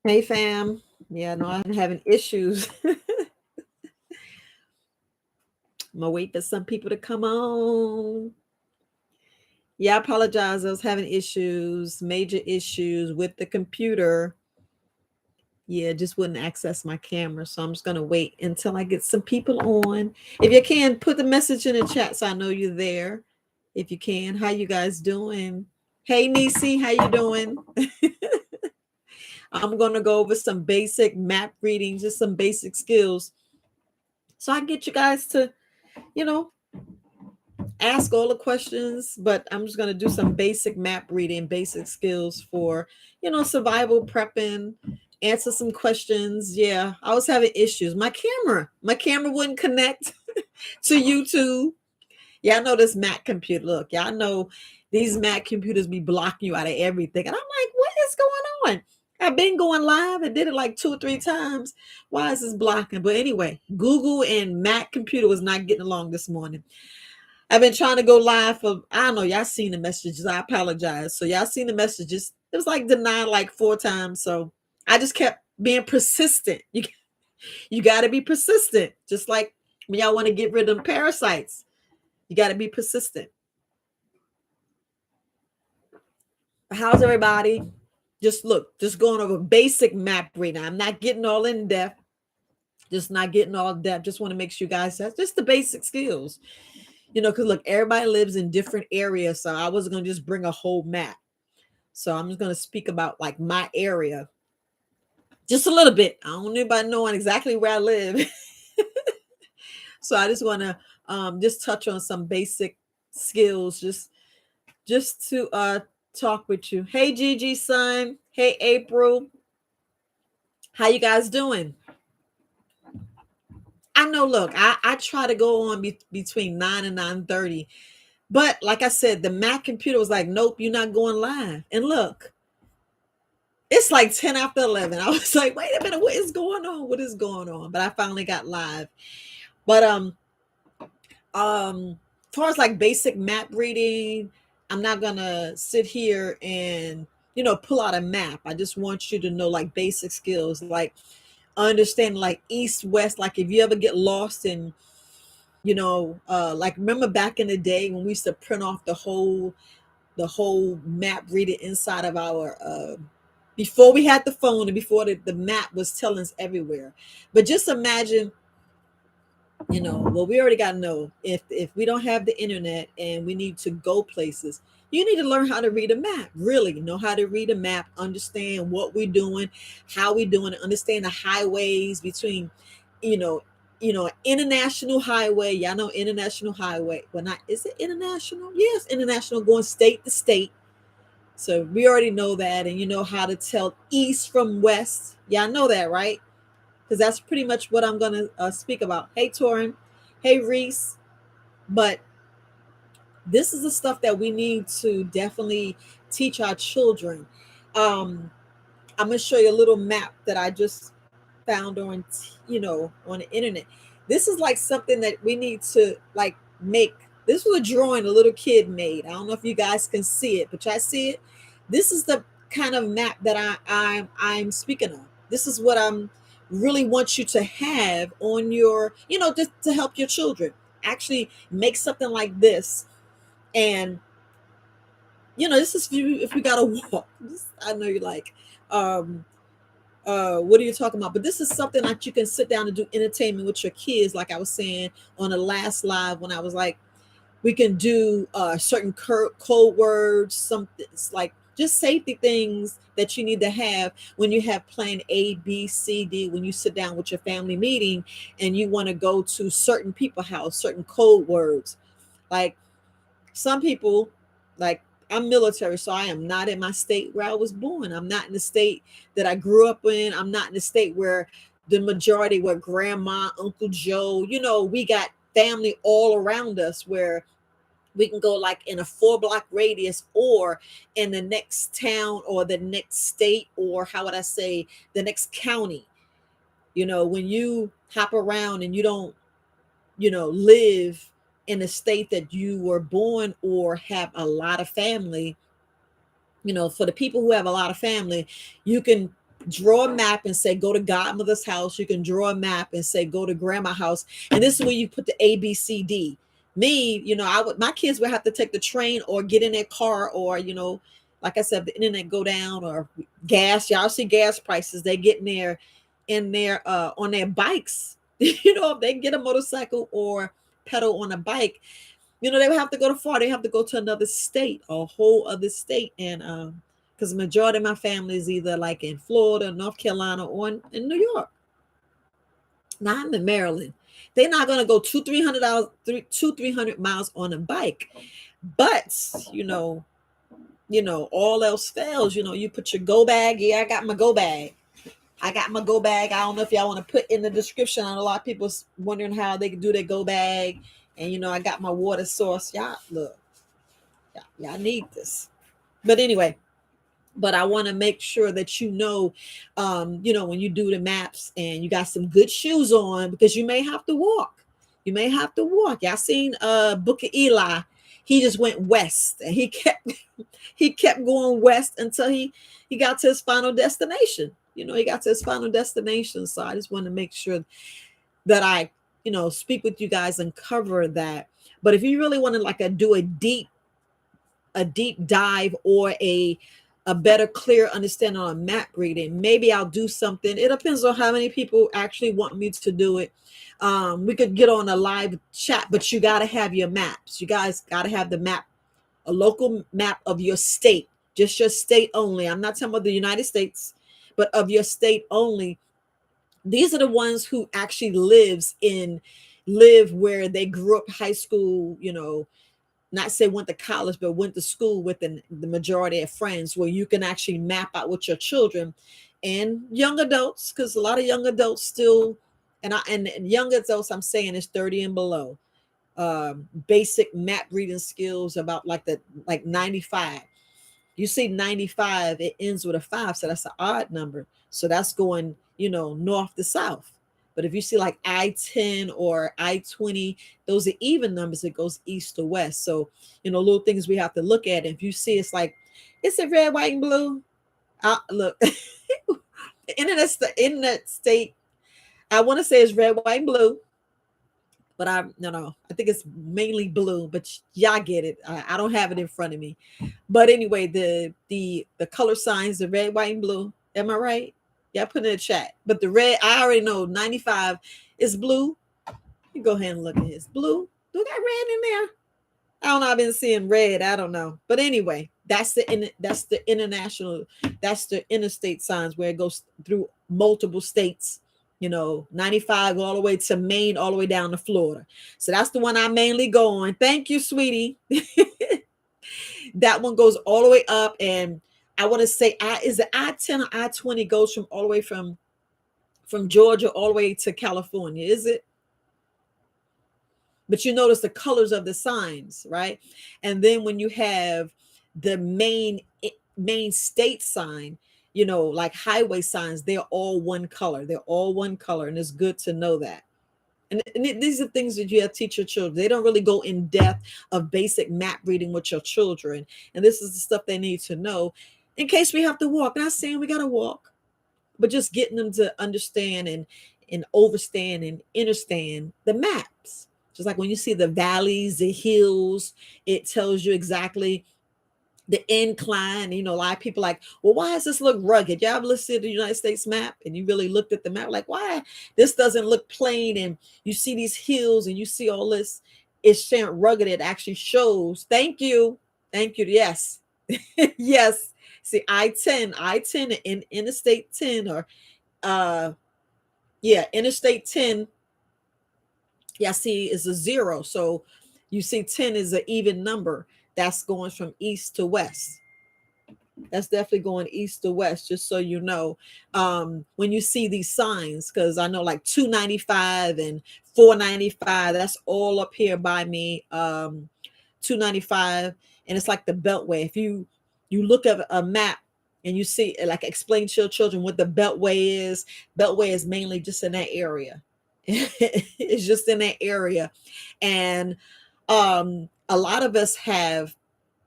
Hey fam. Yeah, no, I'm having issues. I'm gonna wait for some people to come on. Yeah, I apologize. I was having issues, major issues with the computer. Yeah, just wouldn't access my camera. So I'm just gonna wait until I get some people on. If you can, put the message in the chat so I know you're there. If you can. How you guys doing? Hey Nisi, how you doing? I'm gonna go over some basic map reading, just some basic skills. So I get you guys to, you know, ask all the questions, but I'm just going to do some basic map reading, basic skills for, survival prepping, answer some questions. Yeah, I was having issues. My camera wouldn't connect to YouTube. Yeah, I know this Mac computer. Look, y'all know these Mac computers be blocking you out of everything. And I'm like, what is going on? I've been going live and did it like 2 or 3 times. Why is this blocking? But anyway, Google and Mac computer was not getting along this morning. I've been trying to go live for, I don't know, y'all seen the messages. I apologize. So y'all seen the messages. It was like denied like 4 times. So I just kept being persistent. You got to be persistent. Just like when y'all want to get rid of them parasites, you got to be persistent. How's everybody? Just going over basic map reading. I'm not getting all in depth. Just not getting all depth. Just want to make sure you guys that's just the basic skills. Because look, everybody lives in different areas. So I wasn't gonna just bring a whole map. So I'm just gonna speak about like my area. Just a little bit. I don't need anybody knowing exactly where I live. So I just wanna just touch on some basic skills, just to talk with you. Hey Gigi son. Hey April. How you guys doing? I know, look, I try to go on between 9 and 9:30. But like I said, the Mac computer was like, nope, you're not going live. And look, it's like 10 after 11. I was like, wait a minute, what is going on? What is going on? But I finally got live. But as far as like basic map reading, I'm not gonna sit here and pull out a map. I just want you to know like basic skills, like understand like east west. Like if you ever get lost in, like remember back in the day when we used to print off the whole map reader inside of our before we had the phone and before the map was telling us everywhere. But just imagine, well, we already got to know if we don't have the internet and we need to go places, you need to learn how to read a map. Really know how to read a map, understand what we're doing, how we're doing it, understand the highways between, you know international highway. Y'all know international highway. Well, not, is it international? Yes, international, going state to state. So we already know that, and you know how to tell east from west. Y'all know that, right? Because that's pretty much what I'm gonna speak about. Hey, Torin. Hey, Reese. But this is the stuff that we need to definitely teach our children. I'm gonna show you a little map that I just found on the internet. This is like something that we need to like make. This was a drawing a little kid made. I don't know if you guys can see it, but y'all see it. This is the kind of map that I'm speaking of. This is what I'm really want you to have on your, just to help your children. Actually make something like this. And this is if you gotta walk. I know you're like, um, what are you talking about? But this is something that you can sit down and do entertainment with your kids. Like I was saying on the last live when I was like, we can do certain code words, something like just safety things that you need to have when you have plan A, B, C, D, when you sit down with your family meeting and you want to go to certain people house, certain code words. Like some people, like I'm military, so I am not in my state where I was born. I'm not in the state that I grew up in. I'm not in the state where the majority were grandma, Uncle Joe. We got family all around us where we can go like in a 4 block radius or in the next town or the next state, or how would I say, the next county. When you hop around and you don't live in a state that you were born or have a lot of family, for the people who have a lot of family, you can draw a map and say go to godmother's house. You can draw a map and say go to grandma's house, and this is where you put the ABCD. Me, my kids would have to take the train or get in their car, or like I said, the internet go down, or gas. Y'all see gas prices, they get in there on their bikes. If they get a motorcycle or pedal on a bike, they would have to go to far. They have to go to another state, a whole other state. And because the majority of my family is either like in Florida, North Carolina, or in New York. Now I'm in Maryland. They're not gonna go 300 miles on a bike. But all else fails, you put your go bag. Yeah, I got my go bag. I don't know if y'all want to put in the description. A lot of people's wondering how they can do their go bag. And I got my water source. Y'all look, y'all need this. But anyway, I want to make sure that when you do the maps and you got some good shoes on, because you may have to walk. Y'all seen Book of Eli. He just went west, and he kept going west until he got to his final destination. He got to his final destination. So I just want to make sure that I speak with you guys and cover that. But if you really want to do a deep dive, or a better, clear understanding on map reading, maybe I'll do something. It depends on how many people actually want me to do it. We could get on a live chat, but you got to have your maps. You guys got to have the map, a local map of your state, just your state only. I'm not talking about the United States, but of your state only. These are the ones who actually live where they grew up, high school, not say went to college, but went to school with the majority of friends, where you can actually map out with your children and young adults, because a lot of young adults still, and young adults, I'm saying, is 30 and below. Basic map reading skills about like 95. You see 95, it ends with a 5, so that's an odd number. So that's going, north to south. But if you see like I-10 or I-20, those are even numbers. It goes east to west. So, little things we have to look at. If you see it's like, it's a red, white, and blue. Look, internet state, I want to say it's red, white, and blue. But I think it's mainly blue, but y'all get it. I don't have it in front of me. But anyway, the color signs, the red, white, and blue. Am I right? Yeah, put it in the chat. But the red, I already know 95 is blue. You go ahead and look at his blue. Do that red in there? I don't know. I've been seeing red. I don't know. But anyway, that's the international, that's the interstate signs, where it goes through multiple states. 95 all the way to Maine, all the way down to Florida. So that's the one I mainly go on. Thank you, sweetie. That one goes all the way up, and I want to say, is it I-10 or I-20 goes from all the way from Georgia all the way to California, is it? But you notice the colors of the signs, right? And then when you have the main state sign, like highway signs, they're all one color. And it's good to know that. And these are things that you have to teach your children. They don't really go in depth of basic map reading with your children. And this is the stuff they need to know in case we have to walk. Not saying we got to walk, but just getting them to understand and understand and understand the maps. Just like when you see the valleys, the hills, it tells you exactly the incline. A lot of people like, well, why does this look rugged? Y'all ever listened to the United States map and you really looked at the map, like, why this doesn't look plain? And you see these hills and you see all this, it's saying rugged. It actually shows. Thank you. Yes. Yes. See, I-10 in Interstate 10, or Interstate 10. Yeah, see, it's a 0. So you see 10 is an even number. That's going from east to west. That's definitely going east to west, just so you know. When you see these signs, because I know like 295 and 495, that's all up here by me. 295, and it's like the Beltway. If you look at a map and you see, like, explain to your children what the Beltway is mainly just in that area. It's just in that area. And a lot of us have,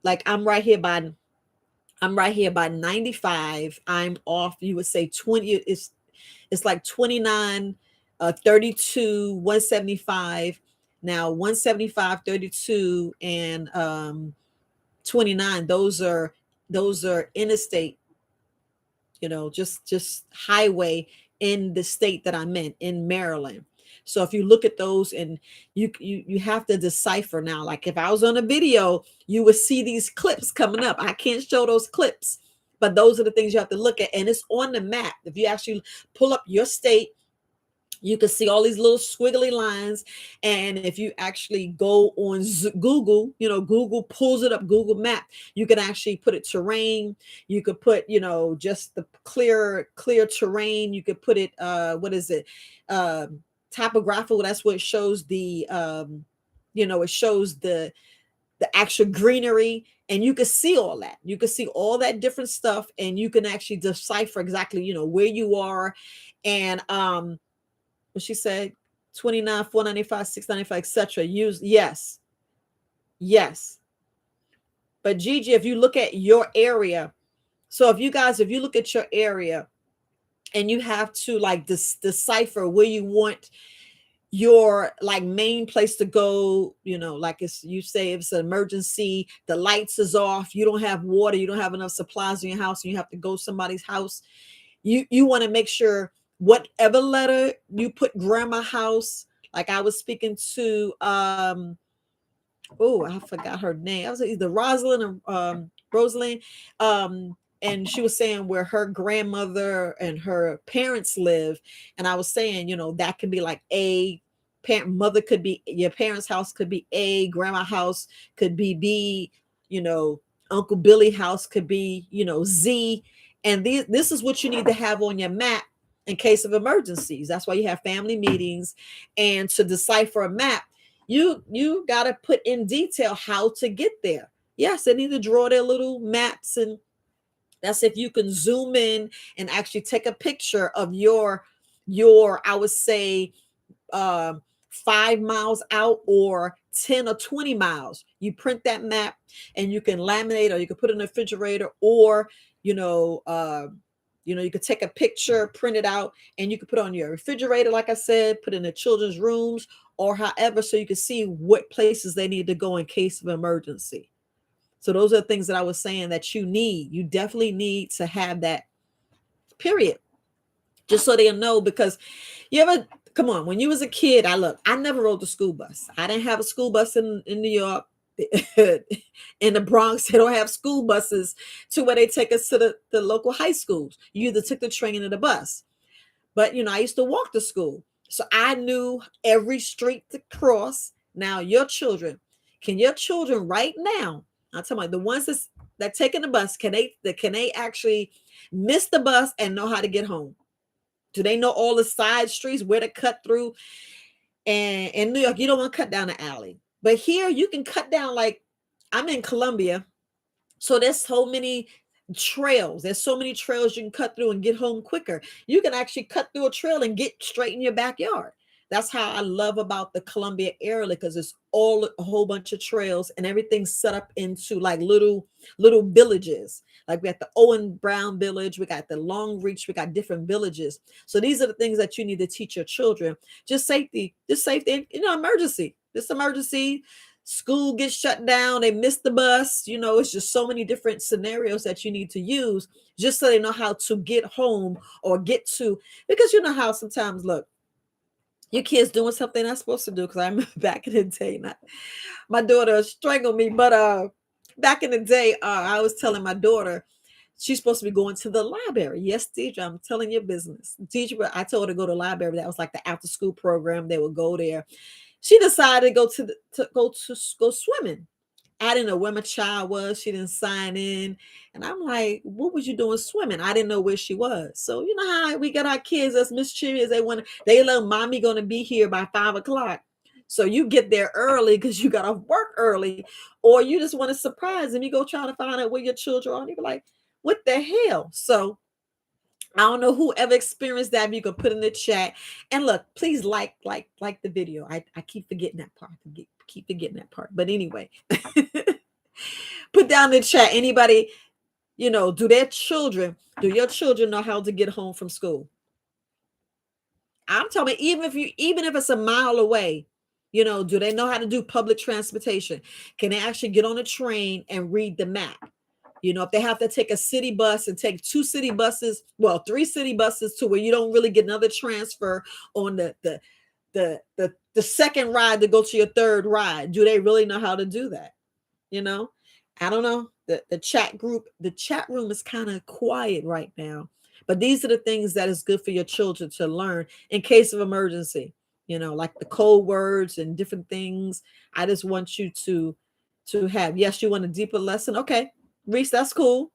like, I'm right here by I'm right here by 95. I'm off, you would say 20. It's like 29, 32, 175. Now 175, 32, and 29. Those are interstate, just highway in the state that I'm in Maryland. So if you look at those, and you have to decipher now. Like if I was on a video, you would see these clips coming up. I can't show those clips, but those are the things you have to look at, and it's on the map. If you actually pull up your state, you can see all these little squiggly lines. And if you actually go on Google, Google pulls it up, Google Map, you can actually put it terrain. You could put, just the clear terrain. You could put it, what is it? Topographical. That's what it shows it shows the actual greenery, and you can see all that. You can see all that different stuff, and you can actually decipher exactly, where you are. And what she said, 29, 495, 695, etc. Use yes. But Gigi, if you look at your area, so if you look at your area, and you have to like decipher where you want your like main place to go, like you say, if it's an emergency, the lights is off, you don't have water, you don't have enough supplies in your house, and you have to go to somebody's house. You want to make sure whatever letter you put grandma house. Like I was speaking to oh, I forgot her name. I was either Rosalind or Rosalind. And she was saying where her grandmother and her parents live. And I was saying, that could be like A. Parent mother could be, your parents' house could be A, grandma house could be B, Uncle Billy house could be, Z. And this is what you need to have on your map in case of emergencies. That's why you have family meetings. And to decipher a map, you got to put in detail how to get there. Yes, they need to draw their little maps, and that's if you can zoom in and actually take a picture of your I would say 5 miles out or 10 or 20 miles. You print that map, and you can laminate, or you can put it in the refrigerator, or you could take a picture, print it out, and you could put it on your refrigerator, like I said, put it in the children's rooms, or however, so you can see what places they need to go in case of emergency. So those are the things that I was saying that you definitely need to have that, period. Just so they'll know, because come on, when you was a kid, I never rode the school bus. I didn't have a school bus in New York. In the Bronx, they don't have school buses to where they take us to the local high schools. You either took the train or the bus. But I used to walk to school, so I knew every street to cross. Now your children, can your children right now, I'm talking about the ones that taking the bus, can they actually miss the bus and know how to get home? Do they know all the side streets, where to cut through? And in New York, you don't want to cut down the alley. But here you can cut down, like I'm in Columbia. So there's so many trails. There's so many trails you can cut through and get home quicker. You can actually cut through a trail and get straight in your backyard. That's how I love about the Columbia area, because it's all a whole bunch of trails, and everything's set up into like little villages. Like we got the Owen Brown village, we got the Long Reach, we got different villages. So these are the things that you need to teach your children. Just safety, emergency. This emergency, school gets shut down, they miss the bus. It's just so many different scenarios that you need to use, just so they know how to get home or get to. Because you know how sometimes, look, your kids doing something they're not supposed to do. Because I remember back in the day, my daughter strangled me, but back in the day, I was telling my daughter she's supposed to be going to the library. Yes, Deidre, I'm telling your business. Deidre, I told her to go to the library. That was like the after school program. They would go there. She decided to go swimming. I didn't know where my child was. She didn't sign in. And I'm like, what was you doing swimming? I didn't know where she was. So you know how we got our kids as mischievous. They love mommy going to be here by 5 o'clock. So you get there early because you got to work early, or you just want to surprise them. You go try to find out where your children are. And you be like, what the hell? So I don't know who ever experienced that. You can put in the chat. And look, please like the video. I keep forgetting that part. Keep forgetting that part. But anyway, put down in the chat. Anybody do your children know how to get home from school? I'm talking, even if it's a mile away, do they know how to do public transportation? Can they actually get on a train and read the map? If they have to take a city bus and take two city buses, well, three city buses, to where you don't really get another transfer on the second ride to go to your third ride. Do they really know how to do that? I don't know. The chat room is kind of quiet right now. But these are the things that is good for your children to learn in case of emergency, like the code words and different things. I just want you to have, yes, you want a deeper lesson. Okay, Reese, that's cool.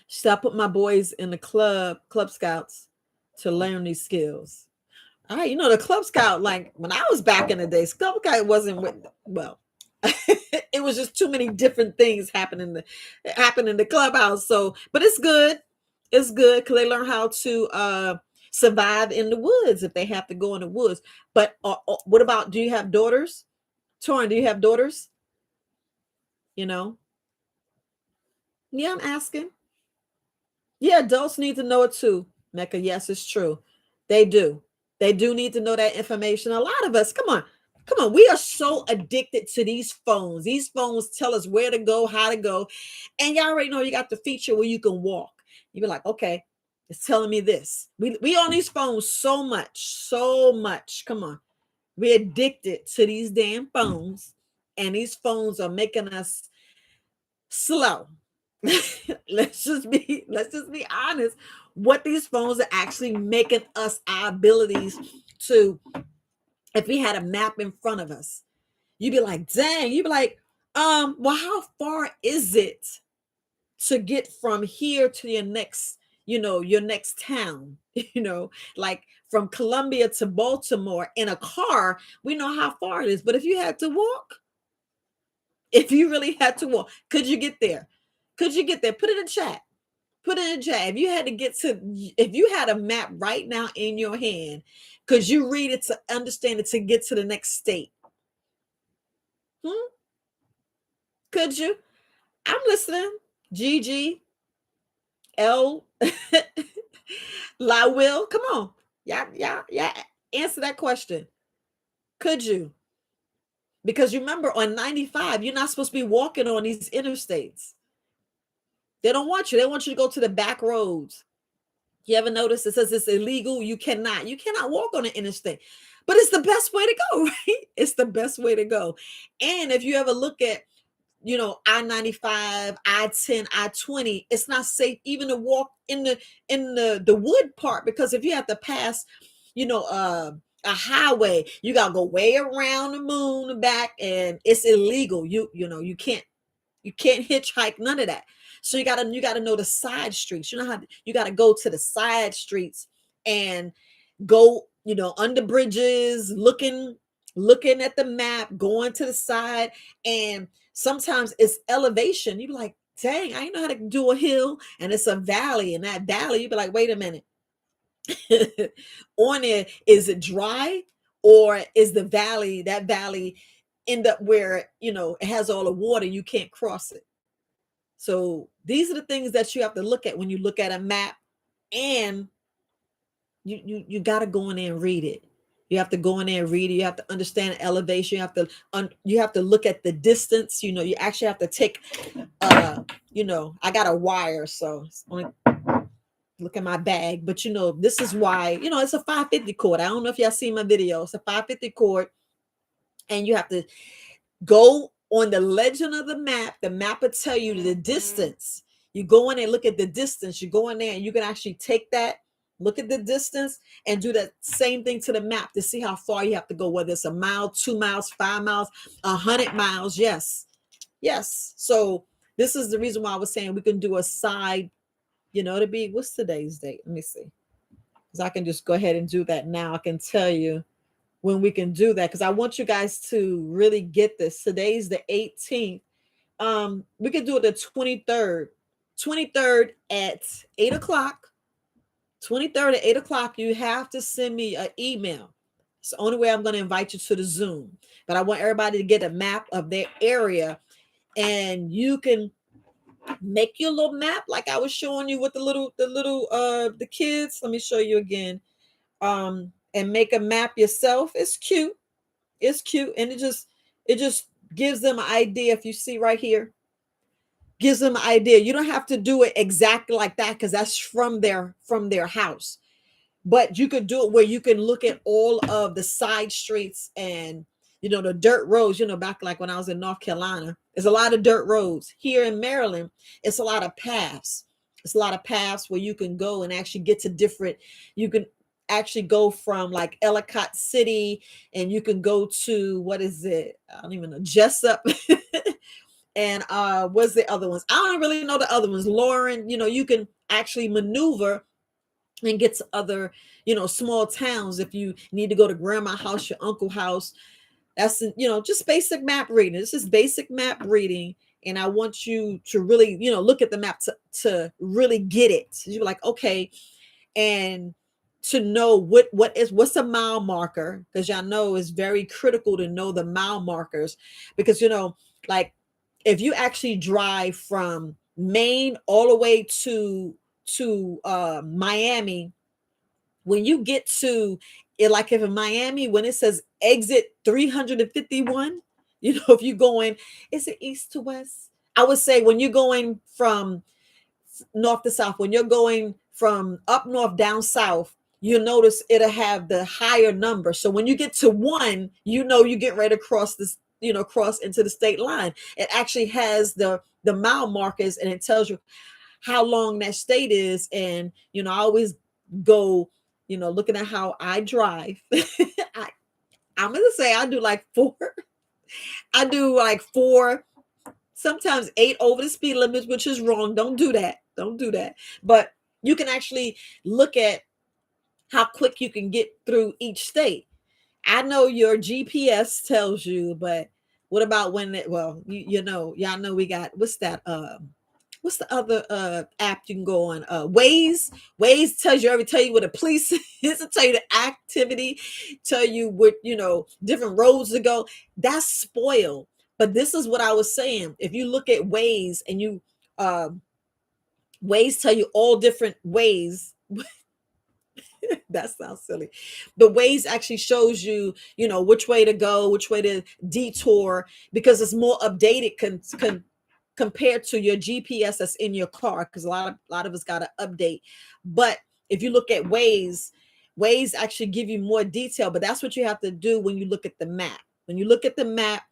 So I put my boys in the Club Scouts to learn these skills. All right, the Club Scout, like when I was back in the days, Club Scout wasn't well. It was just too many different things happening in the clubhouse. So, but it's good. It's good because they learn how to survive in the woods if they have to go in the woods. But what about? Do you have daughters, Torin? Do you have daughters? Yeah, I'm asking. Yeah, adults need to know it too, Mecca. Yes, it's true. They do. They do need to know that information. A lot of us, come on. Come on, we are so addicted to these phones. These phones tell us where to go, how to go. And y'all already know you got the feature where you can walk. You be like, okay, it's telling me this. We on these phones so much. Come on. We're addicted to these damn phones. And these phones are making us slow. let's just be honest. What these phones are actually making us, our abilities to, if we had a map in front of us, you'd be like, dang, you'd be like, well, how far is it to get from here to your next town? Like from Columbia to Baltimore in a car, we know how far it is. But if you had to walk, if you really had to walk, could you get there? Could you get there? Put it in chat. Put it in chat. If you had a map right now in your hand, could you read it to understand it to get to the next state? Could you? I'm listening. GG, L, La Will, come on. Yeah. Answer that question. Could you? Because you remember on 95, you're not supposed to be walking on these interstates. They don't want you. They want you to go to the back roads. You ever notice it says it's illegal? You cannot walk on the interstate. But it's the best way to go, right? It's the best way to go. And if you ever look at, I-95, I-10, I-20, it's not safe even to walk in the wood part, because if you have to pass, a highway, you gotta go way around the moon and back, and it's illegal. You can't hitchhike, none of that. So you gotta know the side streets. You gotta go to the side streets and go, under bridges, looking at the map, going to the side. And sometimes it's elevation. You be like, dang, I didn't know how to do a hill, and it's a valley. And that valley, you be like, wait a minute. On it, is it dry, or is that valley end up where it has all the water, you can't cross it? So these are the things that you have to look at when you look at a map. And you got to go in there and read it. You have to go in there and read it. You have to understand elevation. You have to look at the distance. You actually have to take I got a wire, so it's only, look at my bag. But this is why, it's a 550 cord. I don't know if y'all seen my video. It's a 550 cord, and you have to go on the legend of the map. The map will tell you the distance. You go in and look at the distance. You go in there and you can actually take that, look at the distance, and do that same thing to the map to see how far you have to go, whether it's a mile, 2 miles, 5 miles, 100 miles. Yes. So this is the reason why I was saying we can do a side, to be, what's today's date? Let me see. Because I can just go ahead and do that now. I can tell you when we can do that, because I want you guys to really get this. Today's the 18th. We could do it the 23rd at 8 o'clock. 23rd at 8 o'clock. You have to send me an email. It's the only way I'm going to invite you to the Zoom. But I want everybody to get a map of their area, and you can Make your little map like I was showing you with the kids. Let me show you again. And make a map yourself. It's cute. It's cute, and it just gives them an idea. If you see right here, gives them an idea. You don't have to do it exactly like that because that's from their house. But you could do it where you can look at all of the side streets and the dirt roads. Back like when I was in North Carolina, there's a lot of dirt roads. Here in Maryland, it's a lot of paths. It's a lot of paths where you can go and actually get to different. You can actually go from like Ellicott City, and you can go to, what is it? I don't even know, Jessup. And what's the other ones? I don't really know the other ones. Lauren, you can actually maneuver and get to other, small towns if you need to go to grandma house, your uncle house. That's just basic map reading. It's just basic map reading. And I want you to really, look at the map to really get it. So you're like, okay, and to know what's a mile marker, because y'all know it's very critical to know the mile markers, because like if you actually drive from Maine all the way to Miami, when you get to it, like if in Miami, when it says exit 351, if you're going, is it east to west? I would say when you're going from north to south, when you're going from up north down south, you'll notice it'll have the higher number. So when you get to one, you get ready to cross this, cross into the state line. It actually has the mile markers, and it tells you how long that state is. And I always go, looking at how I drive. I'm gonna say I do like four. I do like four, sometimes eight over the speed limit, which is wrong. Don't do that. Don't do that. But you can actually look at how quick you can get through each state. I know your GPS tells you, but what about when it, well, y'all know we got, what's the other app you can go on? Waze tell you where the police is, to tell you the activity, tell you what, different roads to go. That's spoiled. But this is what I was saying. If you look at Waze and you Waze tell you all different ways. That sounds silly. The Waze actually shows you, which way to go, which way to detour, because it's more updated compared to your GPS that's in your car, because a lot of us got to update. But if you look at Waze actually give you more detail. But that's what you have to do when you look at the map. When you look at the map,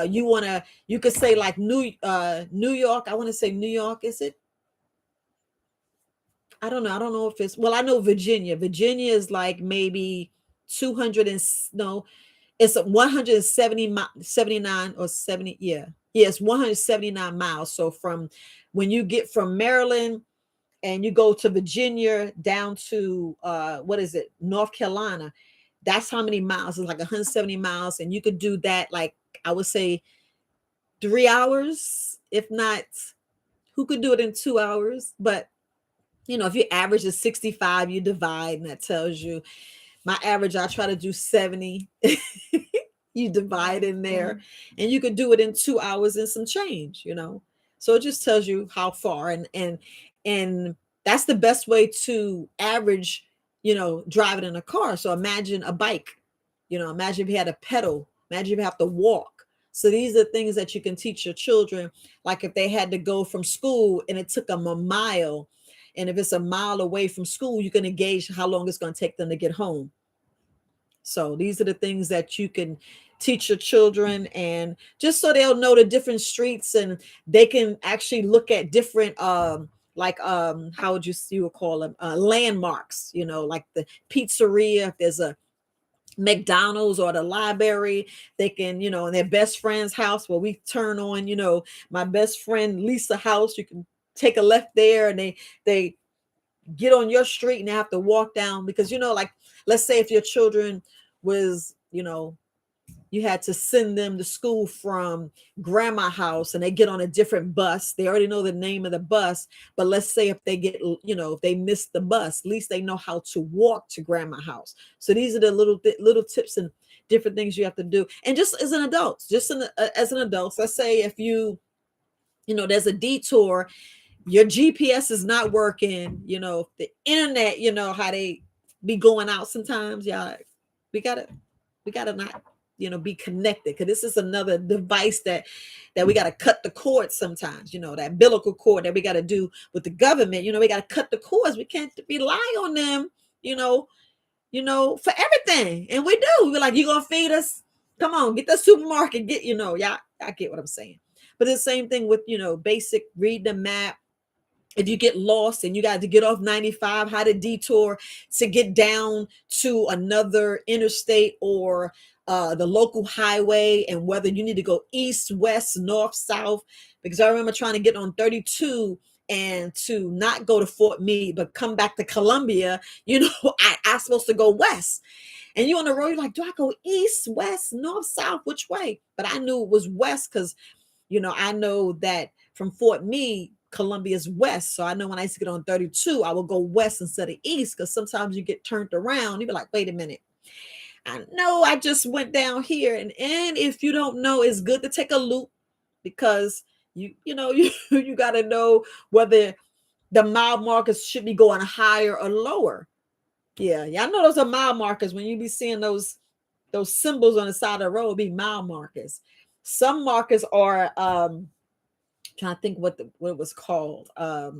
you could say like New York. I want to say New York. Is it? I don't know. I don't know if it's, well, I know Virginia. Virginia is like maybe 200 and no, it's 79 or 70. Yeah. Yes, 179 miles. So from when you get from Maryland and you go to Virginia down to what is it? North Carolina. That's how many miles. It's like 170 miles. And you could do that, like I would say 3 hours, if not, who could do it in 2 hours? But if your average is 65, you divide, and that tells you my average. I try to do 70. You divide in there, and you could do it in 2 hours and some change. So it just tells you how far, and that's the best way to average. Driving in a car. So imagine a bike. Imagine if you had a pedal. Imagine if you have to walk. So these are things that you can teach your children. Like if they had to go from school and it took them a mile, and if it's a mile away from school, you can gauge how long it's going to take them to get home. So these are the things that you can teach your children, and just so they'll know the different streets, and they can actually look at different how would you would call them landmarks, like the pizzeria, if there's a McDonald's or the library, they can, in their best friend's house, where we turn on, my best friend Lisa house, you can take a left there, and they get on your street and they have to walk down, because like, let's say if your children was, you had to send them to school from grandma house, and they get on a different bus. They already know the name of the bus, but let's say if they get, if they miss the bus, at least they know how to walk to grandma house. So these are the little tips and different things you have to do. And just as an adult, let's say if you There's a detour, your GPS is not working, the internet, how they be going out sometimes. Yeah, we gotta not, be connected, because this is another device that we gotta cut the cord sometimes, that umbilical cord that we gotta do with the government. We gotta cut the cords. We can't rely on them, you know, for everything. And we do. We're like, you gonna feed us? Come on, get the supermarket, y'all, I get what I'm saying. But the same thing with, basic read the map. If you get lost and you got to get off 95, how to detour to get down to another interstate or the local highway, and whether you need to go east, west, north, south. Because I remember trying to get on 32 and to not go to Fort Meade, but come back to Columbia. I'm supposed to go west. And you on the road, you're like, do I go east, west, north, south? Which way? But I knew it was west because I know that from Fort Meade, Columbia's west. So I know when I used to get on 32, I would go west instead of east, because sometimes you get turned around. You be like, wait a minute. I know I just went down here. And if you don't know, it's good to take a loop, because you got to know whether the mile markers should be going higher or lower. Yeah, I know those are mile markers. When you be seeing those symbols on the side of the road, be mile markers. Some markers are trying to think what it was called. I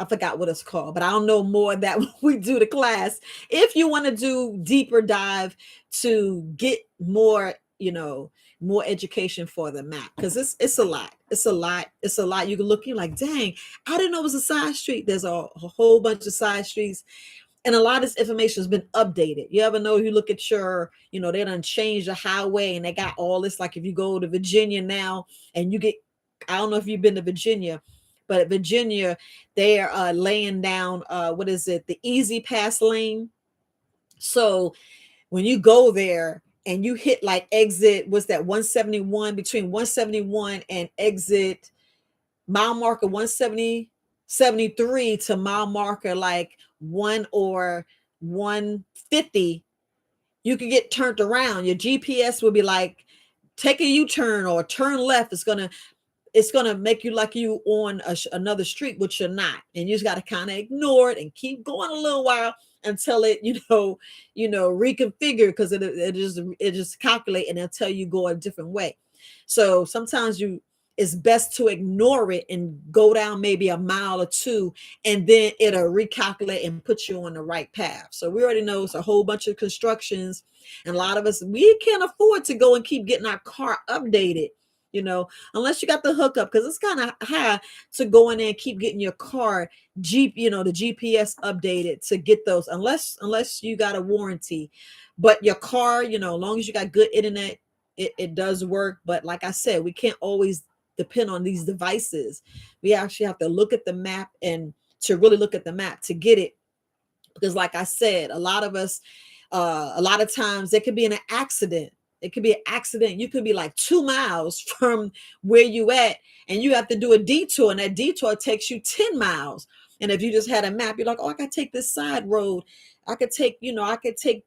forgot what it's called, but I'll know more that when we do the class. If you want to do deeper dive to get more, more education for the map, because it's a lot. It's a lot. You can look, you're like, dang, I didn't know it was a side street. There's a whole bunch of side streets. And a lot of this information has been updated. You ever know, you look at your, they done changed the highway and they got all this. Like if you go to Virginia now and you get, I don't know if you've been to Virginia, but at Virginia, they are laying down, what is it? The Easy Pass lane. So when you go there and you hit like exit, what's that, 171, between 171 and exit mile marker 173 to mile marker like 1 or 150, you could get turned around. Your GPS will be like, take a U-turn or turn left. It's gonna make you like you on another street, which you're not, and you just got to kind of ignore it and keep going a little while until it reconfigure, because it just calculate and it'll tell you go a different way. So sometimes it's best to ignore it and go down maybe a mile or two, and then it'll recalculate and put you on the right path. So we already know it's a whole bunch of constructions, and a lot of us, we can't afford to go and keep getting our car updated, unless you got the hookup, because it's kind of high to go in there and keep getting your car the GPS updated to get those, unless you got a warranty. But your car, as long as you got good internet, it does work. But like I said, we can't always depend on these devices. We actually have to look at the map, and to really look at the map to get it, because like I said, a lot of us, a lot of times there could be an accident. It could be an accident. You could be like 2 miles from where you at, and you have to do a detour, and that detour takes you 10 miles. And if you just had a map, you're like, oh, I could take this side road. I could take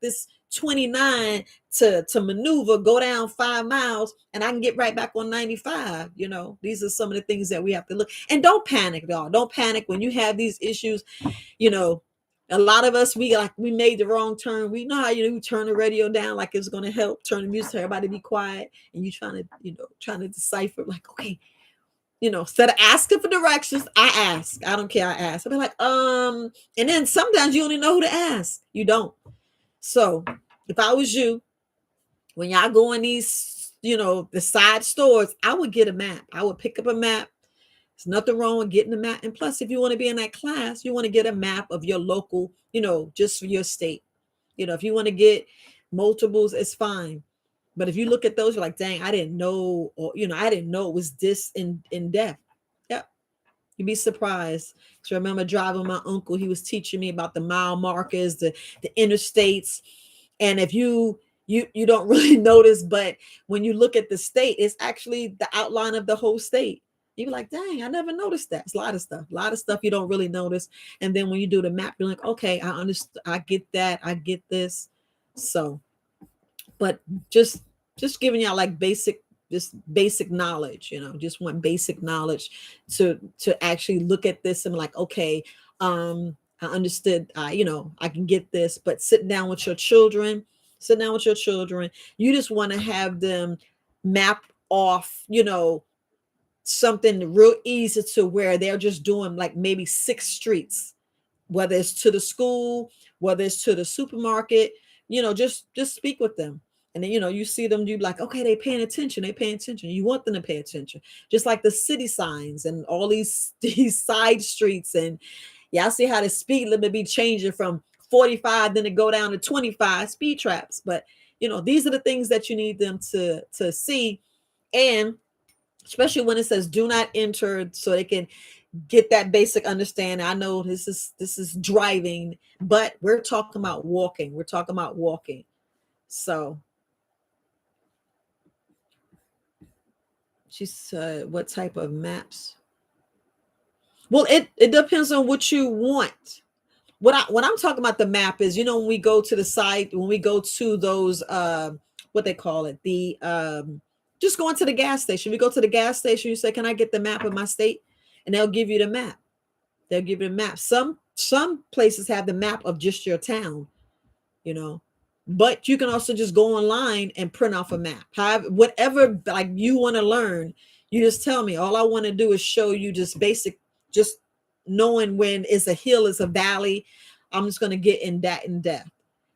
this 29 to maneuver, go down 5 miles, and I can get right back on 95. These are some of the things that we have to look. And don't panic, y'all. Don't panic when you have these issues. A lot of us, we made the wrong turn. We know how you turn the radio down like it's going to help, turn the music, to everybody be quiet, and you trying to decipher, like, okay, instead of asking for directions, I ask. I don't care. I ask. I'll be like, and then sometimes you only know who to ask. You don't. So if I was you, when y'all go in these, the side stores, I would get a map. I would pick up a map. There's nothing wrong with getting a map. And plus, if you want to be in that class, you want to get a map of your local, just for your state. If you want to get multiples, it's fine. But if you look at those, you're like, dang, I didn't know, or, I didn't know it was this in depth. Yep. You'd be surprised. So I remember driving my uncle. He was teaching me about the mile markers, the interstates. And if you don't really notice, but when you look at the state, it's actually the outline of the whole state. You're like, dang, I never noticed that. It's a lot of stuff you don't really notice. And then when you do the map, you're like, okay, I understand. I get that. I get this. So, but just giving y'all like basic just basic knowledge, just want basic knowledge to actually look at this and like, okay, I understood, I can get this. But sit down with your children. You just want to have them map off, something real easy to where they're just doing like maybe 6 streets, whether it's to the school, whether it's to the supermarket, just speak with them. And then, you see them, you like, okay, they paying attention. They paying attention. You want them to pay attention. Just like the city signs and all these, these side streets. And yeah, I see how the speed limit be changing from 45, then to go down to 25 speed traps. But, these are the things that you need them to see. And especially when it says do not enter, so they can get that basic understanding. I know this is driving, but we're talking about walking. We're talking about walking. So she said, what type of maps? Well, it depends on what you want. What I'm talking about the map is, when we go to the site, when we go to those what they call it, the just going to the gas station. We go to the gas station, you say, can I get the map of my state? And they'll give you the map. They'll give you the map. Some places have the map of just your town, but you can also just go online and print off a map. However, whatever like you want to learn, you just tell me. All I want to do is show you just basic, just knowing when it's a hill, it's a valley. I'm just going to get in depth.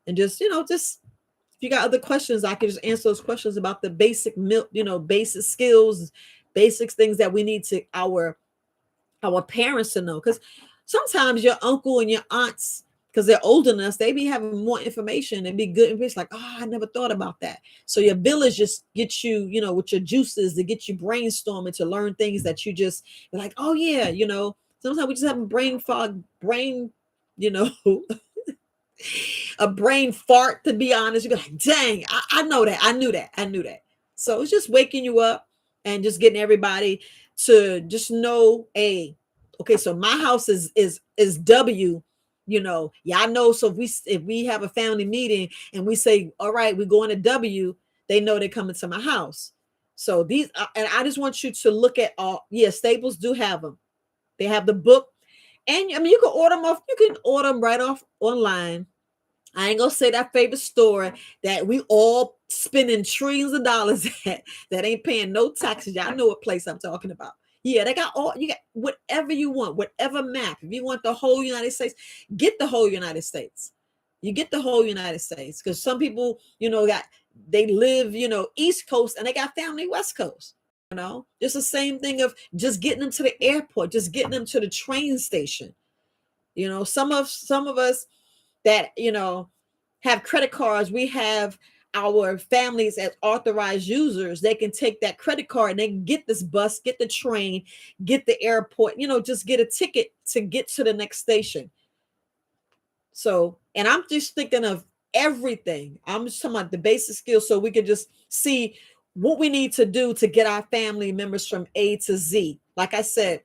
And just, just if you got other questions, I can just answer those questions about the basic, basic skills, basics, things that we need to our parents to know. Because sometimes your uncle and your aunts, because they're older than us, they be having more information and be good. And it's like, oh, I never thought about that. So your village just gets you, with your juices to get you brainstorming to learn things that you just like, oh yeah, sometimes we just have a brain fog, you know, a brain fart, to be honest. You're like, dang, I know that. I knew that. So it's just waking you up and just getting everybody to just know, okay, so my house is W, yeah, I know. So if we have a family meeting and we say, all right, we're going to W, they know they're coming to my house. So these, and I just want you to look at all, Staples do have them. They have the book. And I mean, you can order them off, you can order them right off online. I ain't gonna say that favorite store that we all spending trillions of dollars at that ain't paying no taxes. Y'all know what place I'm talking about. Yeah, they got you got whatever you want, whatever map. If you want the whole United States, get the whole United States. You get the whole United States, because some people, they live, East Coast and they got family West Coast. Just the same thing of just getting them to the airport, just getting them to the train station. Some of us that have credit cards, we have our families as authorized users. They can take that credit card and they can get this bus, get the train, get the airport, just get a ticket to get to the next station. So, and I'm just thinking of everything. I'm just talking about the basic skills, so we can just see what we need to do to get our family members from A to Z. Like I said,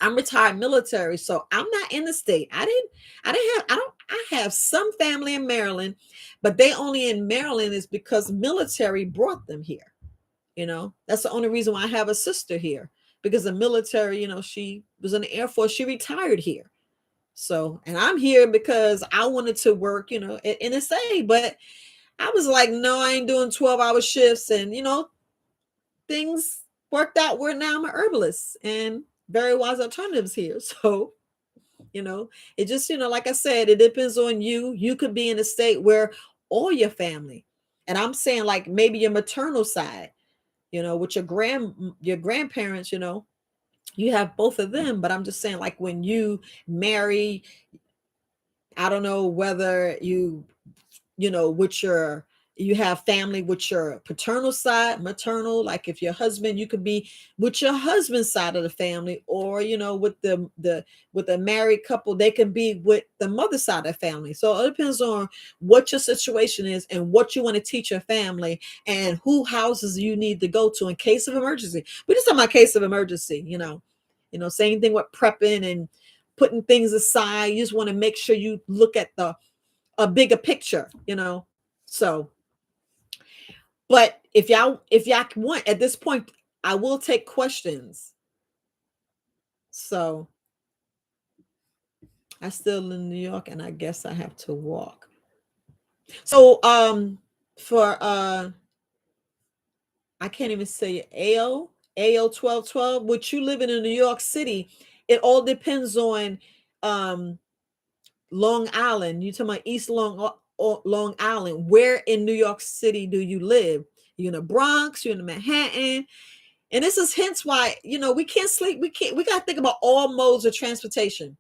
I'm retired military, so I'm not in the state. I have some family in Maryland, but they only in Maryland is because military brought them here. That's the only reason why I have a sister here, because the military, she was in the Air Force, she retired here. So, and I'm here because I wanted to work, at NSA, but I was like, no, I ain't doing 12-hour shifts. And, things worked out where now I'm an herbalist and Very Wise Alternatives here. So, it just, like I said, it depends on you. You could be in a state where all your family, and I'm saying like maybe your maternal side, with your grandparents, you have both of them. But I'm just saying, like when you marry, I don't know whether you have family with your paternal side, maternal, like if your husband, you could be with your husband's side of the family, or with with a married couple, they can be with the mother side of the family. So it depends on what your situation is and what you want to teach your family and who houses you need to go to in case of emergency. We're just talking about case of emergency, same thing with prepping and putting things aside. You just want to make sure you look at a bigger picture, so But if y'all want at this point, I will take questions. So I still in New York, and I guess I have to walk. So for I can't even say AO 1212, which you living in New York City, it all depends on um Long Island. You talking about East Long Island. Where in New York City do you live? You in the Bronx, you're in Manhattan. And this is hence why, we can't sleep. We got to think about all modes of transportation.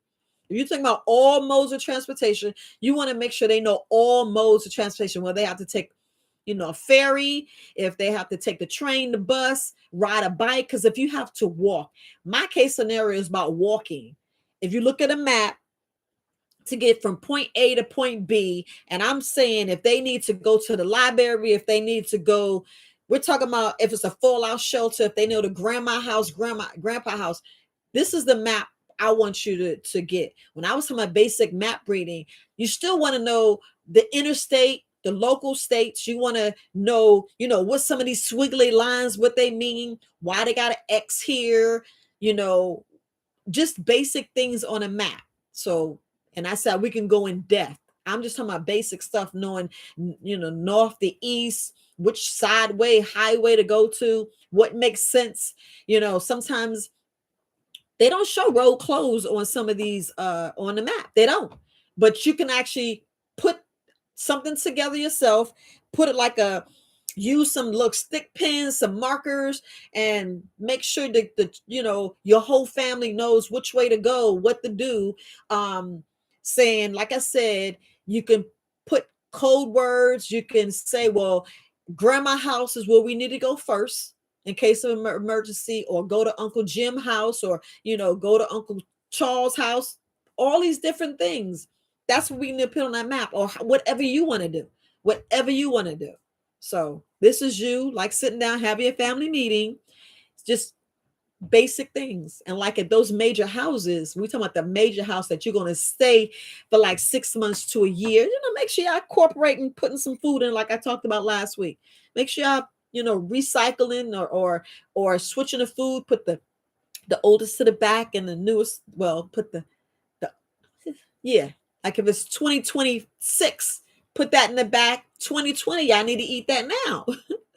If you're talking about all modes of transportation, you want to make sure they know all modes of transportation, where they have to take, a ferry, if they have to take the train, the bus, ride a bike. Because if you have to walk, my case scenario is about walking. If you look at a map, to get from point A to point B. And I'm saying if they need to go to the library, if they need to go, we're talking about if it's a fallout shelter, if they know the grandma house, grandpa house. This is the map I want you to get. When I was talking about basic map reading, you still want to know the interstate, the local states. You want to know, what some of these swiggly lines, what they mean, why they got an X here, you know, just basic things on a map. So, and I said we can go in depth. I'm just talking about basic stuff, knowing, north, the east, which sideway, highway to go to, what makes sense. Sometimes they don't show road closed on some of these on the map. They don't. But you can actually put something together yourself, put it like a use some little stick pins, some markers, and make sure that your whole family knows which way to go, what to do. Saying, like I said, you can put code words. You can say, well, grandma house is where we need to go first in case of emergency, or go to Uncle Jim house, or go to Uncle Charles house. All these different things. That's what we need to put on that map, or whatever you want to do. Whatever you want to do. So this is you, like, sitting down, having a family meeting, just basic things. And like at those major houses, we talking about the major house that you're going to stay for like 6 months to a year. Make sure y'all incorporating putting some food in, like I talked about last week. Make sure y'all, recycling or switching the food. Put the oldest to the back, and the newest. Well, put the yeah. Like if it's 2026, put that in the back. 2020, y'all need to eat that now.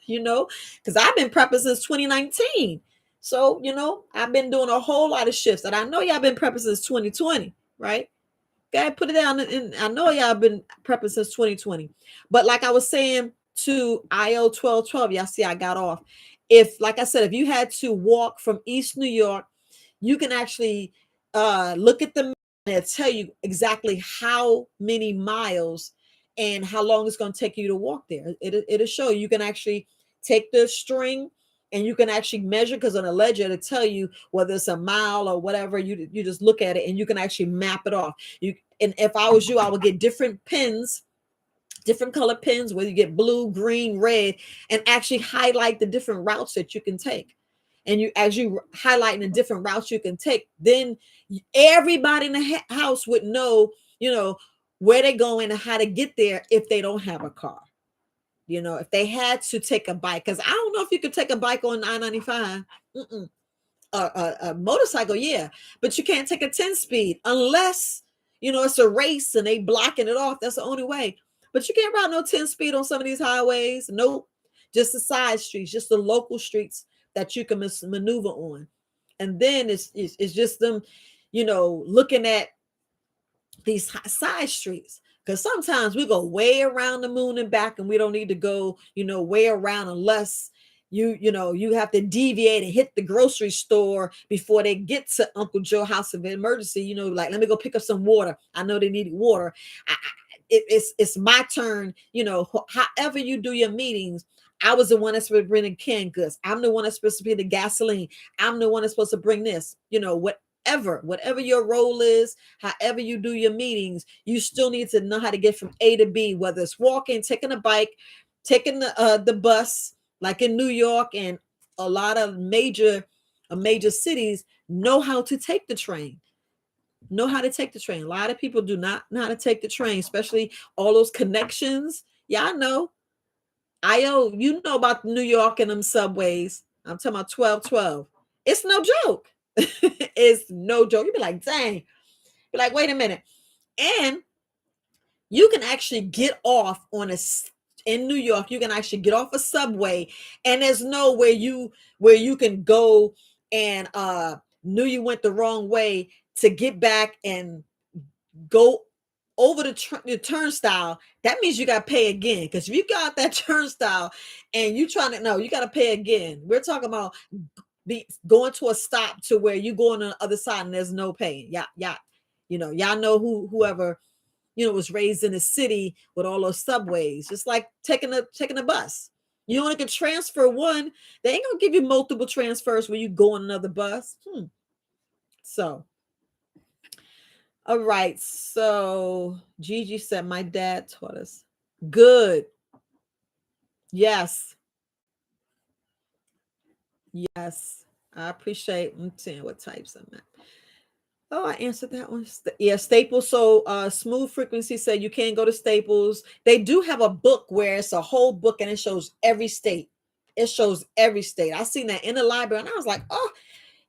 Because I've been prepping since 2019. So, I've been doing a whole lot of shifts, and I know y'all been prepping since 2020, right? Okay, put it down. And I know y'all been prepping since 2020. But like I was saying to IO 1212, y'all see I got off. If, like I said, if you had to walk from East New York, you can actually look at the map, and it'll tell you exactly how many miles and how long it's going to take you to walk there. It'll show you. You can actually take the string, and you can actually measure, because on a ledger it'll tell you whether it's a mile or whatever. You just look at it, and you can actually map it off. And if I was you, I would get different pins, different color pins, whether you get blue, green, red, and actually highlight the different routes that you can take. And as you highlighting the different routes you can take, then everybody in the house would know, where they're going and how to get there if they don't have a car. If they had to take a bike, because I don't know if you could take a bike on I-95. A motorcycle, yeah, but you can't take a 10 speed unless it's a race and they blocking it off. That's the only way. But you can't ride no 10 speed on some of these highways. Nope. Just the side streets, just the local streets that you can maneuver on. And then it's just them, looking at these side streets, because sometimes we go way around the moon and back, and we don't need to go way around, unless you have to deviate and hit the grocery store before they get to Uncle Joe house of emergency. Like, let me go pick up some water. I know they needed water. It's my turn. However you do your meetings, I was the one that's supposed to bring the canned goods. I'm the one that's supposed to be the gasoline. I'm the one that's supposed to bring this. Whatever your role is, however you do your meetings, you still need to know how to get from A to B, whether it's walking, taking a bike, taking the bus, like in New York and a lot of major cities. Know how to take the train. Know how to take the train. A lot of people do not know how to take the train, especially all those connections. Yeah, I know. You know about New York and them subways. I'm talking about 1212. It's no joke. It's no joke. You be like, dang. Be like, wait a minute. And you can actually get off in New York. You can actually get off a subway, and there's no where you can go and knew you went the wrong way to get back and go over the turnstile. That means you got to pay again, because if you got that turnstile and you trying to, no, you got to pay again. We're talking about going to a stop to where you go on the other side and there's no paying. Yeah, y'all know whoever was raised in a city with all those subways. Just like taking a bus. You only can transfer one. They ain't gonna give you multiple transfers when you go on another bus. So, all right. So Gigi said, my dad taught us. Good. Yes. Yes. I appreciate. I'm seeing what types I'm at. Oh, I answered that one. Yeah, Staples. So Smooth Frequency said you can't go to Staples. They do have a book where it's a whole book and it shows every state. It shows every state. I seen that in the library and I was like, oh,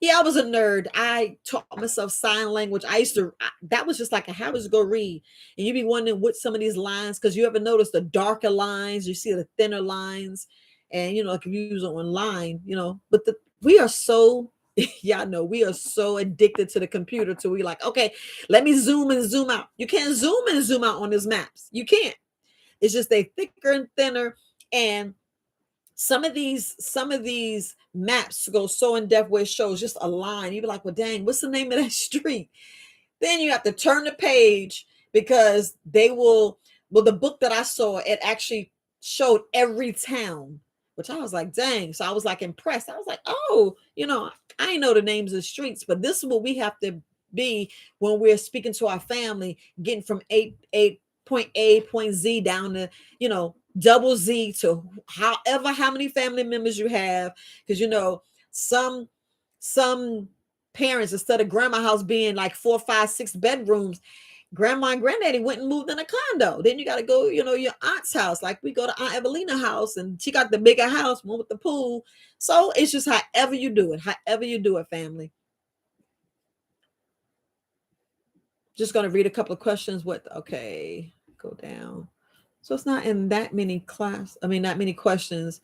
yeah, I was a nerd. I taught myself sign language. That was just like a how was to go read. And you be wondering what some of these lines, because you ever notice the darker lines, you see the thinner lines, and like if you use it online, but we are so y'all know we are so addicted to the computer to we like, okay, let me zoom and zoom out. You can't zoom and zoom out on these maps. You can't. It's just they thicker and thinner. And some of these maps go so in depth where it shows just a line. You be like, well, dang, what's the name of that street? Then you have to turn the page because the book that I saw, it actually showed every town, which I was like, dang. So I was like impressed. I was like, oh, I know the names of streets, but this is what we have to be when we're speaking to our family, getting from point A, point Z down to, double Z to how many family members you have. Because, some parents, instead of grandma house being like 4, 5, 6 bedrooms, grandma and granddaddy went and moved in a condo. Then you got to go, your aunt's house. Like we go to Aunt Evelina house and she got the bigger house, one with the pool. So it's just however you do it, family. Just going to read a couple of questions. Okay, go down. So it's not in that many that many questions.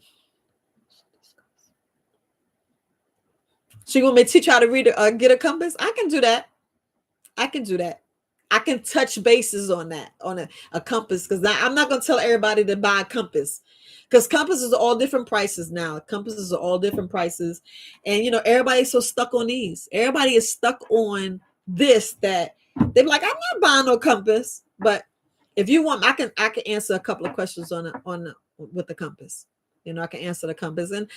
So you want me to teach you how to read get a compass? I can do that. I can touch bases on that, on a compass, because I'm not going to tell everybody to buy a compass, because compasses are all different prices now. Compasses are all different prices. And, everybody's so stuck on these. Everybody is stuck on this that they're like, I'm not buying no compass. But if you want, I can answer a couple of questions with the compass. I can answer the compass. And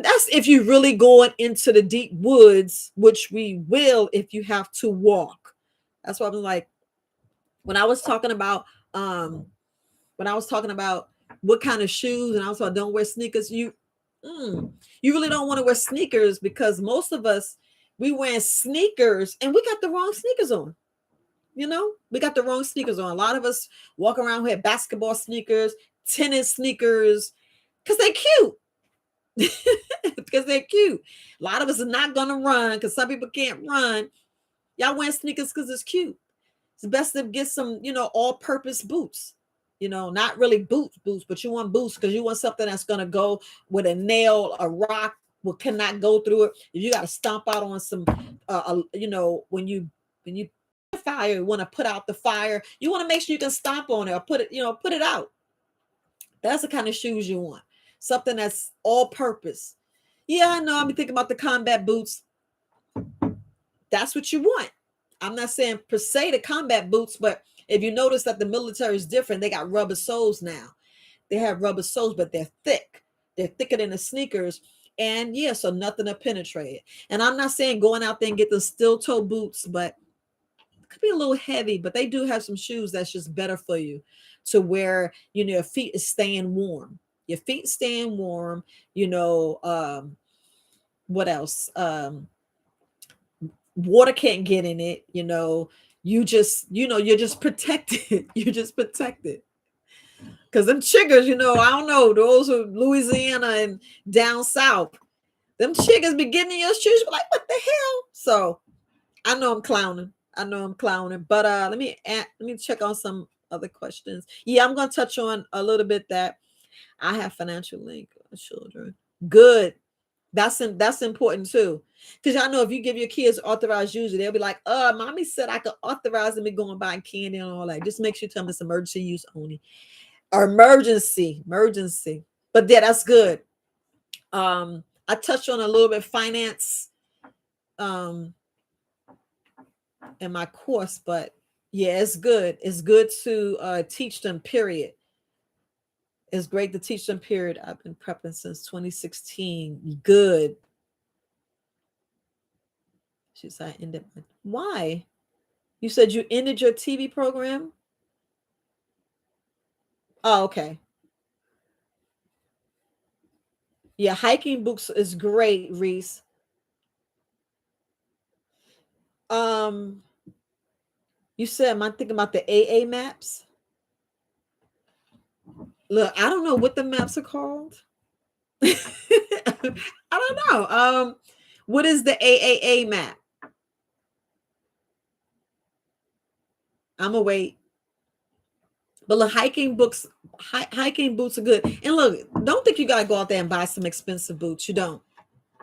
that's if you really going into the deep woods, which we will if you have to walk. That's why I'm like, when I was talking about what kind of shoes, and I was like, don't wear sneakers. You really don't want to wear sneakers, because most of us, we wearing sneakers and we got the wrong sneakers on. We got the wrong sneakers on. A lot of us walk around with basketball sneakers, tennis sneakers, because they're cute. Because they're cute. A lot of us are not gonna run, because some people can't run. Y'all wearing sneakers because it's cute. It's best to get some, all-purpose boots. Not really boots, but you want boots because you want something that's gonna go with a nail, a rock, what cannot go through it. If you got to stomp out on some, when you fire, you want to put out the fire. You want to make sure you can stomp on it or put it out. That's the kind of shoes you want. Something that's all-purpose. Yeah, I know. I'm thinking about the combat boots. That's what you want. I'm not saying per se the combat boots, but if you notice that the military is different, they got rubber soles now. They have rubber soles, but they're thick. They're thicker than the sneakers. And yeah, so nothing to penetrate it. And I'm not saying going out there and get the steel toe boots, but it could be a little heavy, but they do have some shoes that's just better for you to wear, your feet is staying warm. Your feet staying warm, what else? Water can't get in it. You're just protected. You're just protected. Because them chiggers, I don't know, those are Louisiana and down south. Them chiggers be getting in your shoes, like, what the hell? So I know I'm clowning. But let me check on some other questions. Yeah, I'm gonna touch on a little bit that I have financial link children. Good. That's important too. Because I know if you give your kids authorized user, they'll be like, mommy said I could authorize them to go and buy candy and all that. Just make sure you tell them it's emergency use only. Or emergency. But yeah, that's good. I touched on a little bit finance um in my course, but yeah, it's good. It's good to teach them, period. It's great to teach them, period. I've been prepping since 2016. Good. She said I ended my, why? You said you ended your TV program? Oh, okay. Yeah, hiking books is great, Reese. Um, you said, am I thinking about the AA maps? Look, I don't know what the maps are called. I don't know. What is the AAA map? I'm gonna wait. But look, hiking boots are good. And look, don't think you gotta go out there and buy some expensive boots. You don't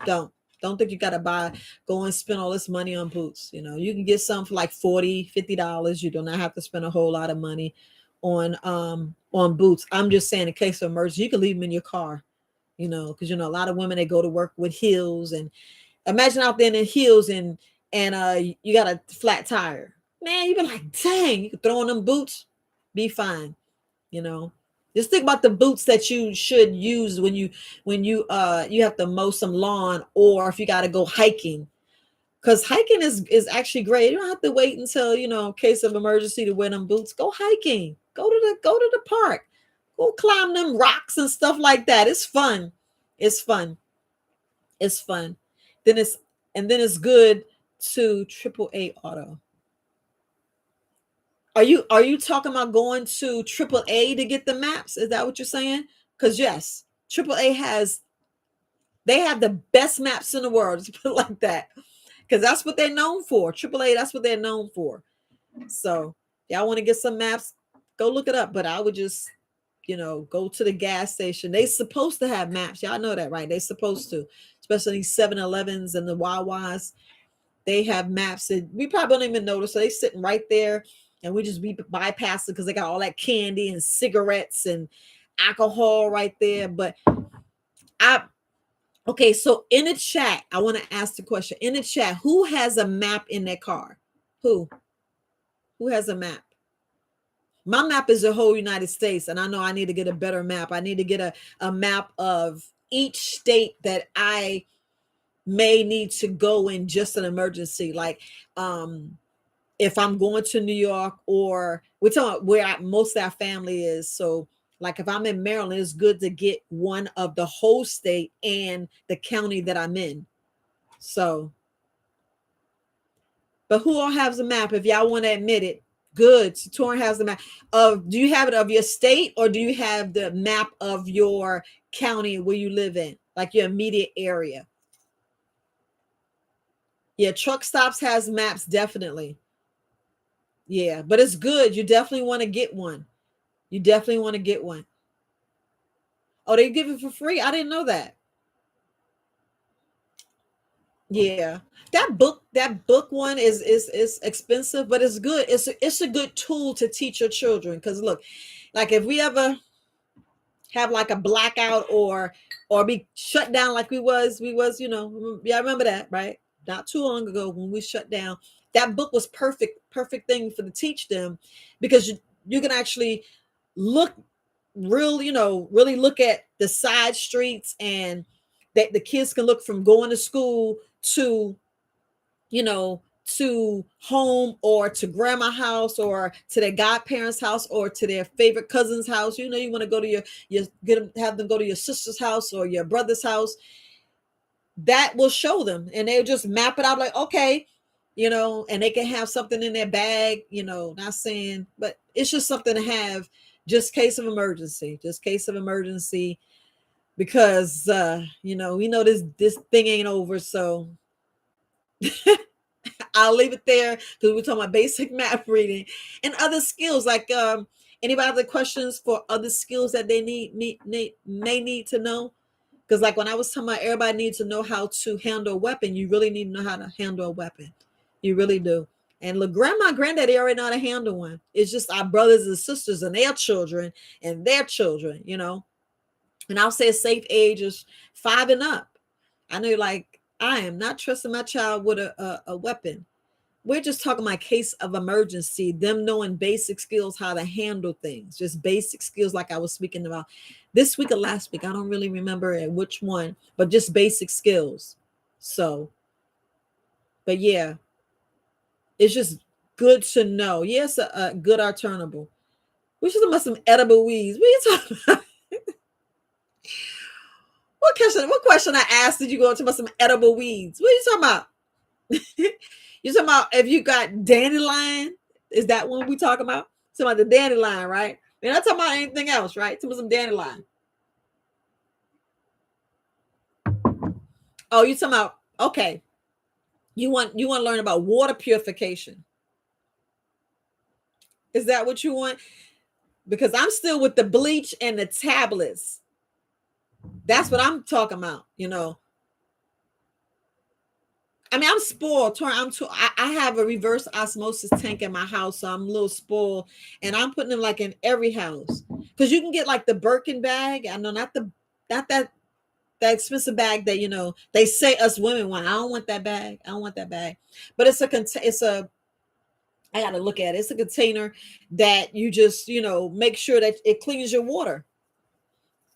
don't think you gotta go and spend all this money on boots. You can get some for like $40-$50. You do not have to spend a whole lot of money on boots. I'm just saying, in case of emergency, you can leave them in your car. Because a lot of women, they go to work with heels, and imagine out there in the heels, and you got a flat tire. Man, you be like, dang, you can throw on them boots, be fine. you know just think about the boots that you should use when you have to mow some lawn, or if you got to go hiking, because hiking is actually great. You don't have to wait until in case of emergency to wear them boots. Go hiking, go to the park, go climb them rocks and stuff like that. It's fun. It's fun it's fun then it's good to AAA auto. Are you talking about going to AAA to get the maps? Is that what you're saying? Because yes, AAA they have the best maps in the world. Let's put it like that. Because that's what they're known for. AAA, that's what they're known for. So y'all want to get some maps, go look it up. But I would just, go to the gas station. They supposed to have maps. Y'all know that, right? They supposed to, especially these 7-Elevens and the Wawas. They have maps that we probably don't even notice. So they sitting right there, and we just be bypassing because they got all that candy and cigarettes and alcohol right there. But I okay, so in the chat, I want to ask the question. In the chat, who has a map in their car? Who? Who has a map? My map is the whole United States, and I know I need to get a better map. I need to get a map of each state that I may need to go in just an emergency. Like if I'm going to New York, or we're talking about where most of our family is. So like if I'm in Maryland, it's good to get one of the whole state and the county that I'm in. So, but who all has a map? If y'all want to admit it, good. So Torn has the map of. Do you have it of your state, or do you have the map of your county where you live in, like your immediate area? Yeah, Truck Stops has maps, definitely. Yeah, but it's good. You definitely want to get one. You definitely want to get one. Oh, they give it for free? I didn't know that. Yeah. That book one is expensive, but it's good. It's a good tool to teach your children. Because look, like if we ever have like a blackout, or be shut down like we was, yeah, I remember that, right? Not too long ago when we shut down. That book was perfect thing for to teach them, because you can actually look really look at the side streets, and that the kids can look from going to school to to home, or to grandma house, or to their godparents house, or to their favorite cousin's house. You want to go to your get them, have them go to your sister's house or your brother's house. That will show them, and they'll just map it out, like, okay, and they can have something in their bag. Not saying, but it's just something to have Just case of emergency. Just case of emergency. Because we know this thing ain't over. So I'll leave it there because we're talking about basic math reading and other skills. Like anybody have the questions for other skills that they may need to know? Because like when I was talking about everybody needs to know how to handle a weapon, you really need to know how to handle a weapon. You really do. And look, grandma, granddaddy already know how to handle one. It's just our brothers and sisters and their children and their children, And I'll say a safe age is 5 and up. I know, like, I am not trusting my child with a weapon. We're just talking about case of emergency, them knowing basic skills, how to handle things, just basic skills like I was speaking about this week or last week. I don't really remember which one, but just basic skills. So, but yeah, it's just good to know. Yes, a good alternable. We should talk about some edible weeds. What are you talking about? What question I asked did you go to about some edible weeds? What are you talking about? You talking about if you got dandelion? Is that one we talking about? Talking about the dandelion, right? We're not talking about anything else, right? Talking about some dandelion. Oh, you talking about okay. You want to learn about water purification. Is that what you want? Because I'm still with the bleach and the tablets. That's what I'm talking about, I mean, I'm spoiled. I have a reverse osmosis tank in my house, so I'm a little spoiled, and I'm putting them like in every house because you can get like the Birkin bag. I know not that expensive bag that they say us women want. I don't want that bag. I don't want that bag. But I got to look at it. It's a container that you just make sure that it cleans your water.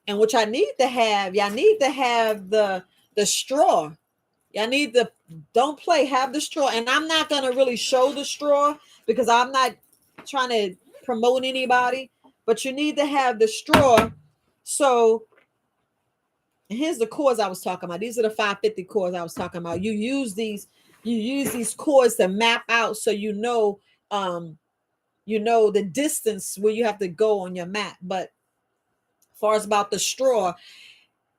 And which I need to have. Y'all need to have the straw. Y'all need to don't play, have the straw. And I'm not gonna really show the straw because I'm not trying to promote anybody, but you need to have the straw. So here's the cords I was talking about. These are the 550 cords I was talking about. You use these cords to map out so the distance where you have to go on your map. But as far as about the straw,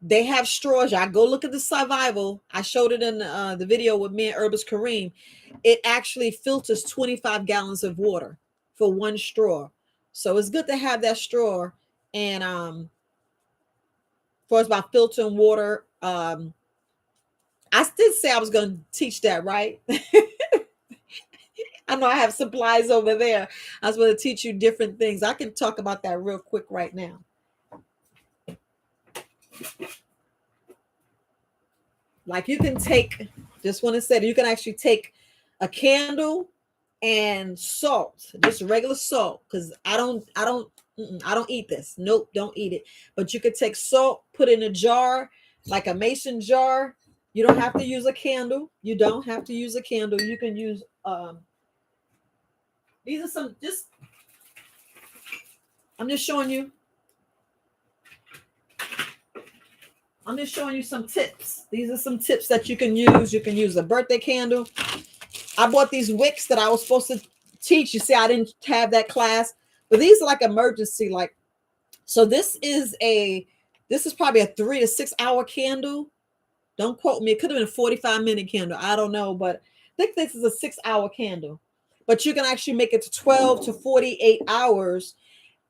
they have straws. I go look at the survival. I showed it in the video with me and Herbis Kareem. It actually filters 25 gallons of water for one straw. So it's good to have that straw. And for us about filtering water, I did say I was going to teach that, right? I know I have supplies over there. I was going to teach you different things. I can talk about that real quick right now. Like you can take, just want to say that you can actually take a candle and salt, just regular salt, because I don't eat this. Nope, don't eat it. But you could take salt, put in a jar, like a mason jar. You don't have to use a candle. You don't have to use a candle. You can use these are some I'm just showing you. I'm just showing you some tips. These are some tips that you can use. You can use a birthday candle. I bought these wicks that I was supposed to teach. You see, I didn't have that class, but these are like emergency. So this is probably a 3 to 6 hour candle. Don't quote me. It could have been a 45-minute candle. I don't know, but I think this is a 6 hour candle. But you can actually make it to 12 to 48 hours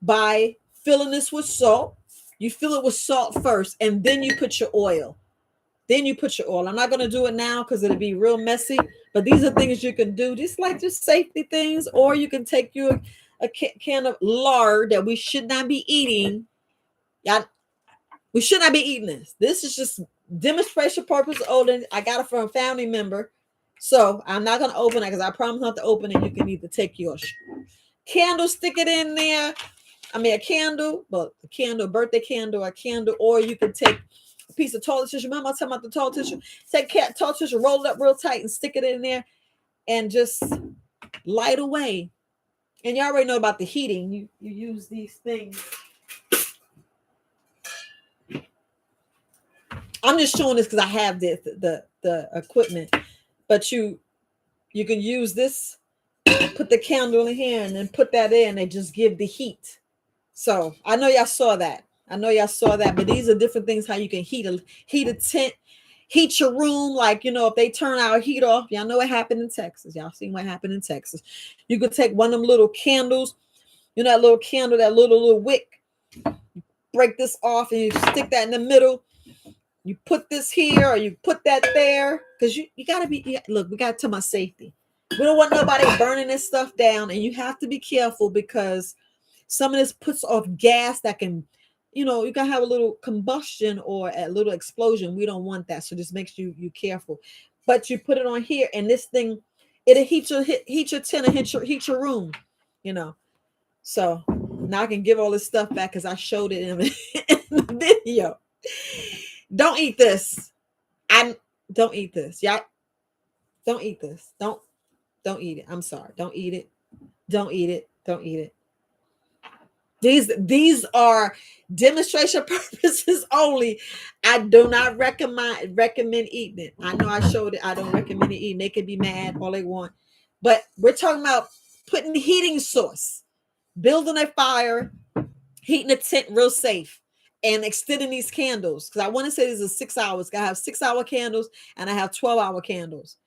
by filling this with salt. You fill it with salt first, and then you put your oil. I'm not going to do it now because it'll be real messy. But these are things you can do, just safety things. Or you can take you a can of lard that we should not be eating. We should not be eating this. This is just demonstration purpose only. I got it from a family member. So I'm not going to open it because I promise not to open it. You can either take your candle, stick it in there. I mean, a candle, birthday candle, a candle, or you can take a piece of toilet tissue. Remember I was talking about the toilet tissue? Take toilet tissue, roll it up real tight and stick it in there and just light away. And you already know about the heating. You use these things. I'm just showing this because I have the equipment. But you can use this, put the candle in here and then put that in and just give the heat. So I know y'all saw that. I know y'all saw that, but these are different things how you can heat a tent, heat your room. Like, if they turn our heat off, y'all know what happened in Texas. Y'all seen what happened in Texas. You could take one of them little candles, that little candle, that little wick, break this off and you stick that in the middle. You put this here or you put that there, because you gotta be, look, we gotta tell my safety. We don't want nobody burning this stuff down, and you have to be careful because some of this puts off gas that can, you can have a little combustion or a little explosion. We don't want that, so just makes you careful. But you put it on here, and this thing, it'll heat your tent and heat your room, So now I can give all this stuff back because I showed it in the video. Don't eat this. Don't eat this. Yeah, don't eat this. Don't eat it. I'm sorry. Don't eat it. Don't eat it. Don't eat it. These are demonstration purposes only. I do not recommend eating it. I know I showed it. I don't recommend it eating. They can be mad all they want. But we're talking about putting heating source, building a fire, heating a tent real safe, and extending these candles. Because I want to say this is 6 hours. I have 6-hour candles and I have 12-hour candles.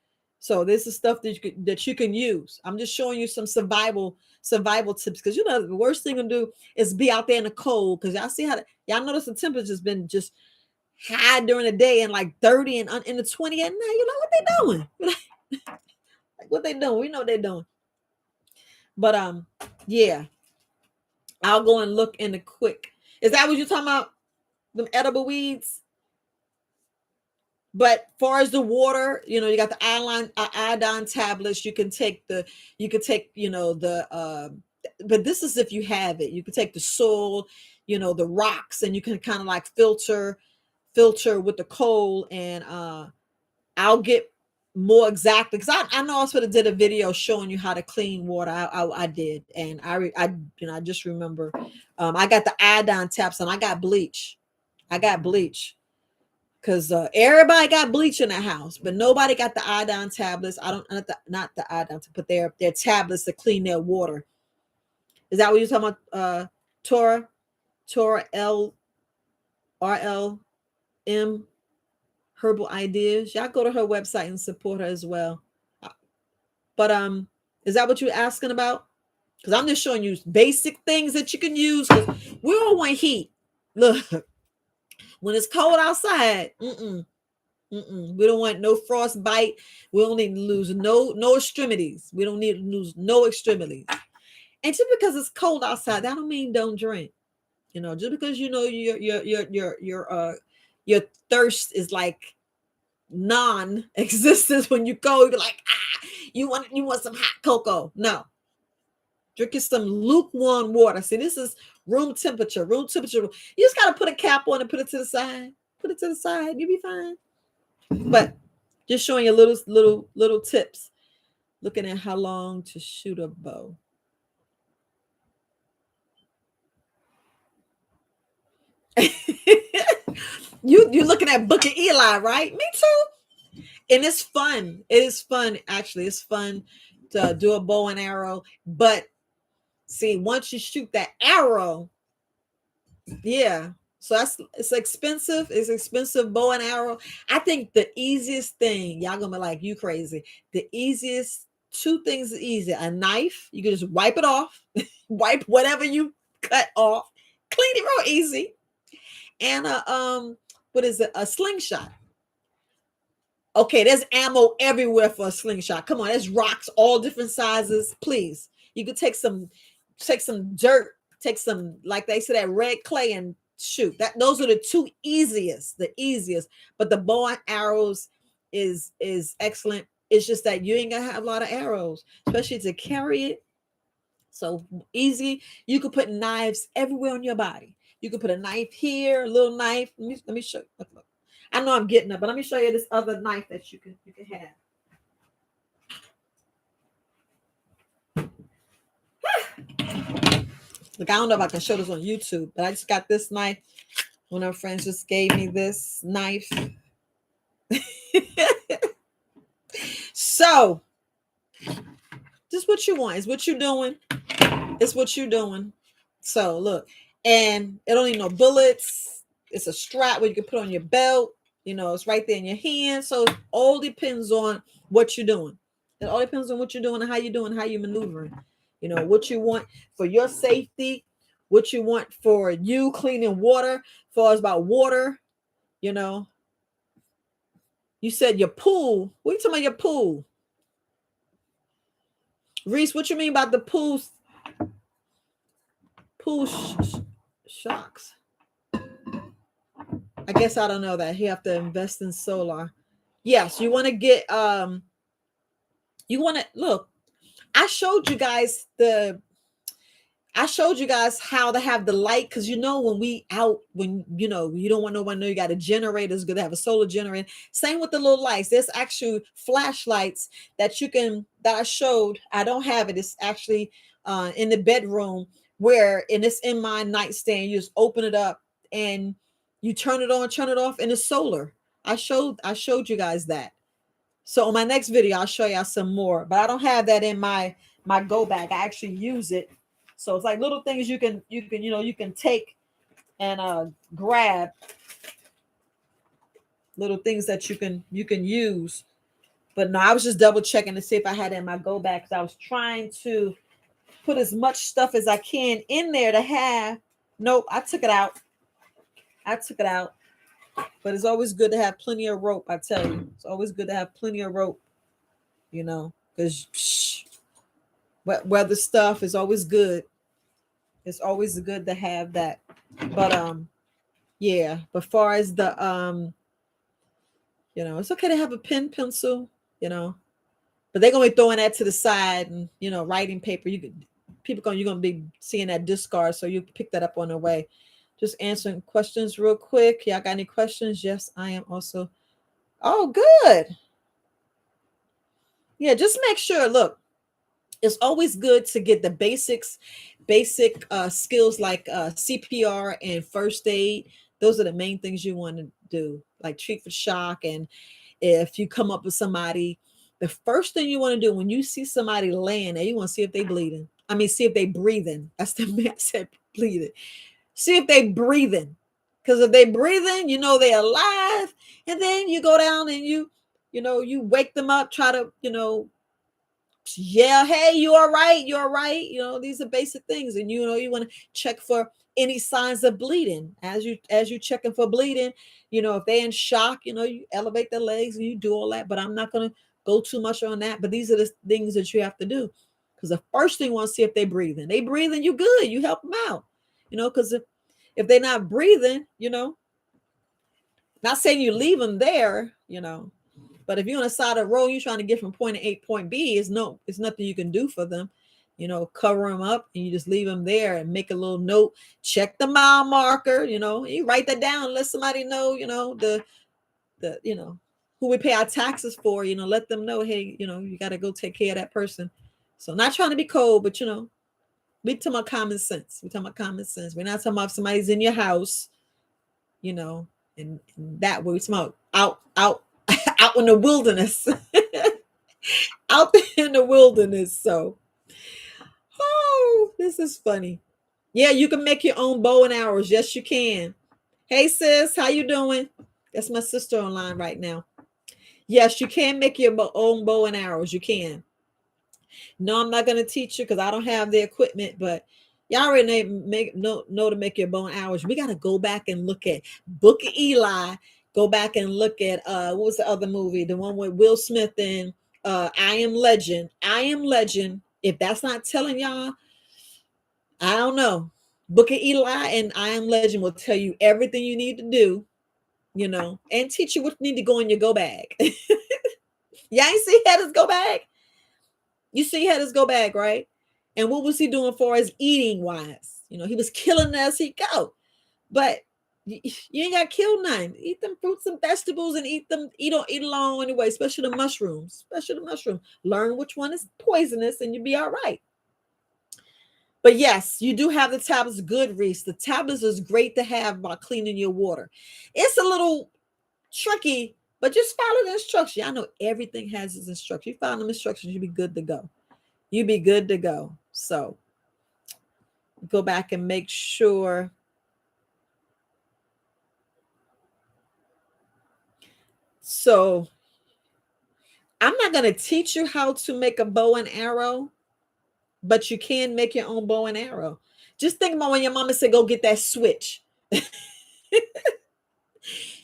So this is stuff that you can use. I'm just showing you some survival tips, because the worst thing to do is be out there in the cold, because y'all see y'all notice the temperature's been just high during the day and like 30 and in the 20 at night. You know what they doing? Like, what they doing? We know what they're doing. But yeah, I'll go and look in the quick. Is that what you're talking about? Them edible weeds? But far as the water, you got the iodine tablets. You can take the, but this is if you have it. You can take the soil, the rocks, and you can kind of like filter with the coal. And I'll get more exactly, because I know I sort of did a video showing you how to clean water. I did, and I just remember, I got the iodine taps and I got bleach. Because everybody got bleach in their house, but nobody got the iodine tablets. I don't, not the iodine, to put their tablets to clean their water. Is that what you're talking about? Tora RLM Herbal Ideas. Y'all go to her website and support her as well. But is that what you're asking about? Because I'm just showing you basic things that you can use. Because we all want heat. Look, when it's cold outside, we don't want no frostbite. We don't need to lose no extremities. We don't need to lose no extremities. And just because it's cold outside, that don't mean don't drink. Just because your thirst is like non-existence when you go, you're like, you want some hot cocoa. No. Drinking some lukewarm water. See, this is room temperature. You just gotta put a cap on and put it to the side. You'll be fine. But just showing you little tips. Looking at how long to shoot a bow. You're looking at Book of Eli, right? Me too. And it's fun. It is fun, actually. It's fun to do a bow and arrow. But see, once you shoot that arrow, yeah. So it's expensive. It's expensive bow and arrow. I think the easiest thing, y'all gonna be like, you crazy. The easiest, two things is easy. A knife, you can just wipe it off, wipe whatever you cut off, clean it real easy. And what is it? A slingshot. Okay, there's ammo everywhere for a slingshot. Come on, there's rocks, all different sizes. Please, you could take some dirt, take some, like they said, that red clay, and shoot. Those are the two easiest, But the bow and arrows is excellent. It's just that you ain't gonna have a lot of arrows, especially to carry it. So easy. You could put knives everywhere on your body. You could put a knife here, a little knife. Let me show you. Look. I know I'm getting it, but let me show you this other knife that you can have. Look, I don't know if I can show this on YouTube, but I just got this knife. One of our friends just gave me this knife. So, just what you want is what you're doing. It's what you're doing. So, look, And it don't need no bullets. It's a strap where you can put on your belt. It's right there in your hand. So it all depends on what you're doing. It all depends on what you're doing and how you're doing, how you're maneuvering. What you want for your safety, what you want for you cleaning water, for us about water, you know. You said your pool. What are you talking about your pool? Reese, what you mean about the pool shocks? I guess I don't know that. You have to invest in solar. Yes, you want to get you want to look. I showed you guys how to have the light, because when we out, when you don't want no one to know you got a generator. It's good to have a solar generator. Same with the little lights. There's actual flashlights that I showed. I don't have it. It's actually in the bedroom, and it's in my nightstand. You just open it up and you turn it on, turn it off, and it's solar. I showed you guys that. So on my next video, I'll show y'all some more, but I don't have that in my go bag. I actually use it. So it's like little things you can take and grab, little things that you can use. But no, I was just double checking to see if I had it in my go bag, because I was trying to put as much stuff as I can in there to have. Nope, I took it out. But it's always good to have plenty of rope. I tell you, it's always good to have plenty of rope. Because weather stuff is always good. It's always good to have that. But yeah, but far as the it's okay to have a pen, pencil, but they're gonna be throwing that to the side, and writing paper. You're gonna be seeing that discard, so you pick that up on the way. Just answering questions real quick. Y'all got any questions? Yes, I am also. Oh, good. Yeah, just make sure. Look, it's always good to get the basic skills like CPR and first aid. Those are the main things you want to do, like treat for shock. And if you come up with somebody, the first thing you want to do when you see somebody laying there, you want to see if they bleeding. I mean, see if they breathing. That's the man said bleeding. See if they breathing. Because if they breathing, they're alive. And then you go down and you wake them up, try to, yeah, hey, you're all right. These are basic things. And you want to check for any signs of bleeding. As you checking for bleeding, if they're in shock, you elevate their legs and you do all that. But I'm not going to go too much on that. But these are the things that you have to do. Because the first thing you want to see if they breathing. They breathing, you good. You help them out. Because if they're not breathing, not saying you leave them there, but if you're on the side of the road, you're trying to get from point A to point B, it's nothing you can do for them. Cover them up and you just leave them there and make a little note. Check the mile marker. You write that down. Let somebody know. The who we pay our taxes for. Let them know. Hey, you got to go take care of that person. So not trying to be cold, but we talking about common sense. We're talking about common sense. We're not talking about if somebody's in your house. And that way we're talking about out in the wilderness. Out in the wilderness. So, this is funny. Yeah, you can make your own bow and arrows. Yes, you can. Hey, sis, how you doing? That's my sister online right now. Yes, you can make your own bow and arrows. You can. No, I'm not going to teach you because I don't have the equipment, but y'all already know to make your bow and arrows. We got to go back and look at Book of Eli. Go back and look at what was the other movie? The one with Will Smith and I Am Legend. I Am Legend. If that's not telling y'all, I don't know. Book of Eli and I Am Legend will tell you everything you need to do, and teach you what you need to go in your go bag. Y'all ain't see Heather's go bag? You see Heather's go bag, right? And what was he doing for his eating wise? He was killing as he go. But you ain't got to kill none. Eat them fruits and vegetables and eat along anyway, especially the mushrooms. Learn which one is poisonous and you'll be all right. But yes, you do have the tablets. Good, Reese. The tablets is great to have while cleaning your water. It's a little tricky, but just follow the instructions. I know everything has its instructions. You follow the instructions, you'll be good to go. So go back and make sure So I'm not going to teach you how to make a bow and arrow, but you can make your own bow and arrow. Just think about when your mama said, go get that switch.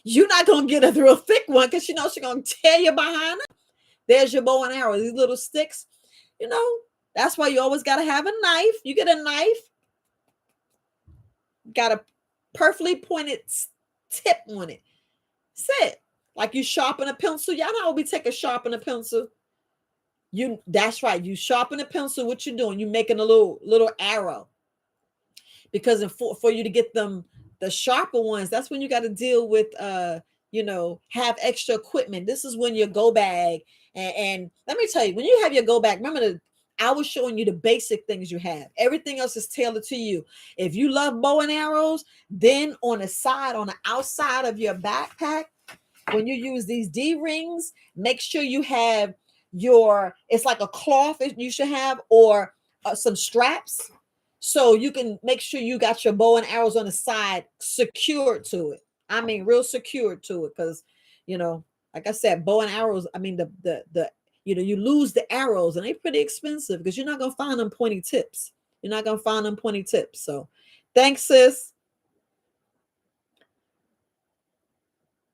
You're not going to get a real thick one because you know she's going to tear you behind it. There's your bow and arrow. These little sticks, you know, that's why you always got to have a knife. You get a knife, got a perfectly pointed tip on it. That's it. Like you sharpen a pencil. Y'all know how we take a sharpen a pencil. That's right. You sharpen a pencil. What you doing? You making a little arrow. Because for you to get them the sharper ones, that's when you got to deal with have extra equipment. This is when your go bag and let me tell you, when you have your go bag, remember I was showing you the basic things you have. Everything else is tailored to you. If you love bow and arrows, then on the outside of your backpack, when you use these D-rings, make sure you have it's like a cloth you should have, or some straps, so you can make sure you got your bow and arrows on the side secured to it. I mean, real secured to it, because like I said, bow and arrows. I mean, the you lose the arrows, and they're pretty expensive because you're not gonna find them pointy tips. You're not gonna find them pointy tips. So, thanks, sis.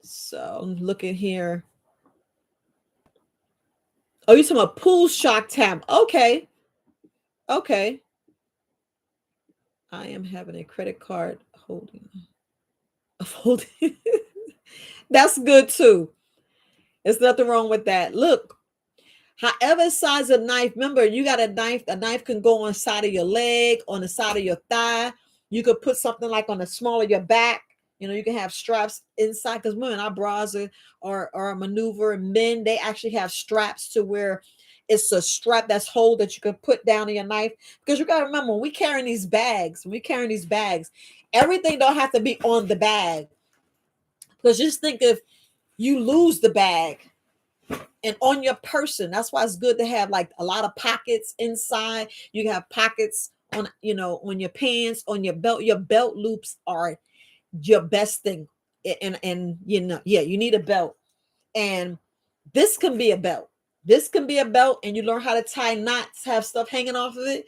So I'm looking here. Oh, you're talking about pool shock tab. Okay. Okay. I am having a credit card holding. That's good too. There's nothing wrong with that. Look, however size of knife, remember you got a knife. A knife can go on the side of your leg, on the side of your thigh. You could put something like on the small of your back. You can have straps inside, because women, our bras are a maneuver. And men, they actually have straps to where it's a strap that's hold that you can put down in your knife. Because you got to remember, when we carrying these bags, everything don't have to be on the bag. Because just think, if you lose the bag and on your person, that's why it's good to have like a lot of pockets inside. You have pockets on your pants, on your belt. Your belt loops are your best thing. And you need a belt. And this can be a belt. And you learn how to tie knots, have stuff hanging off of it.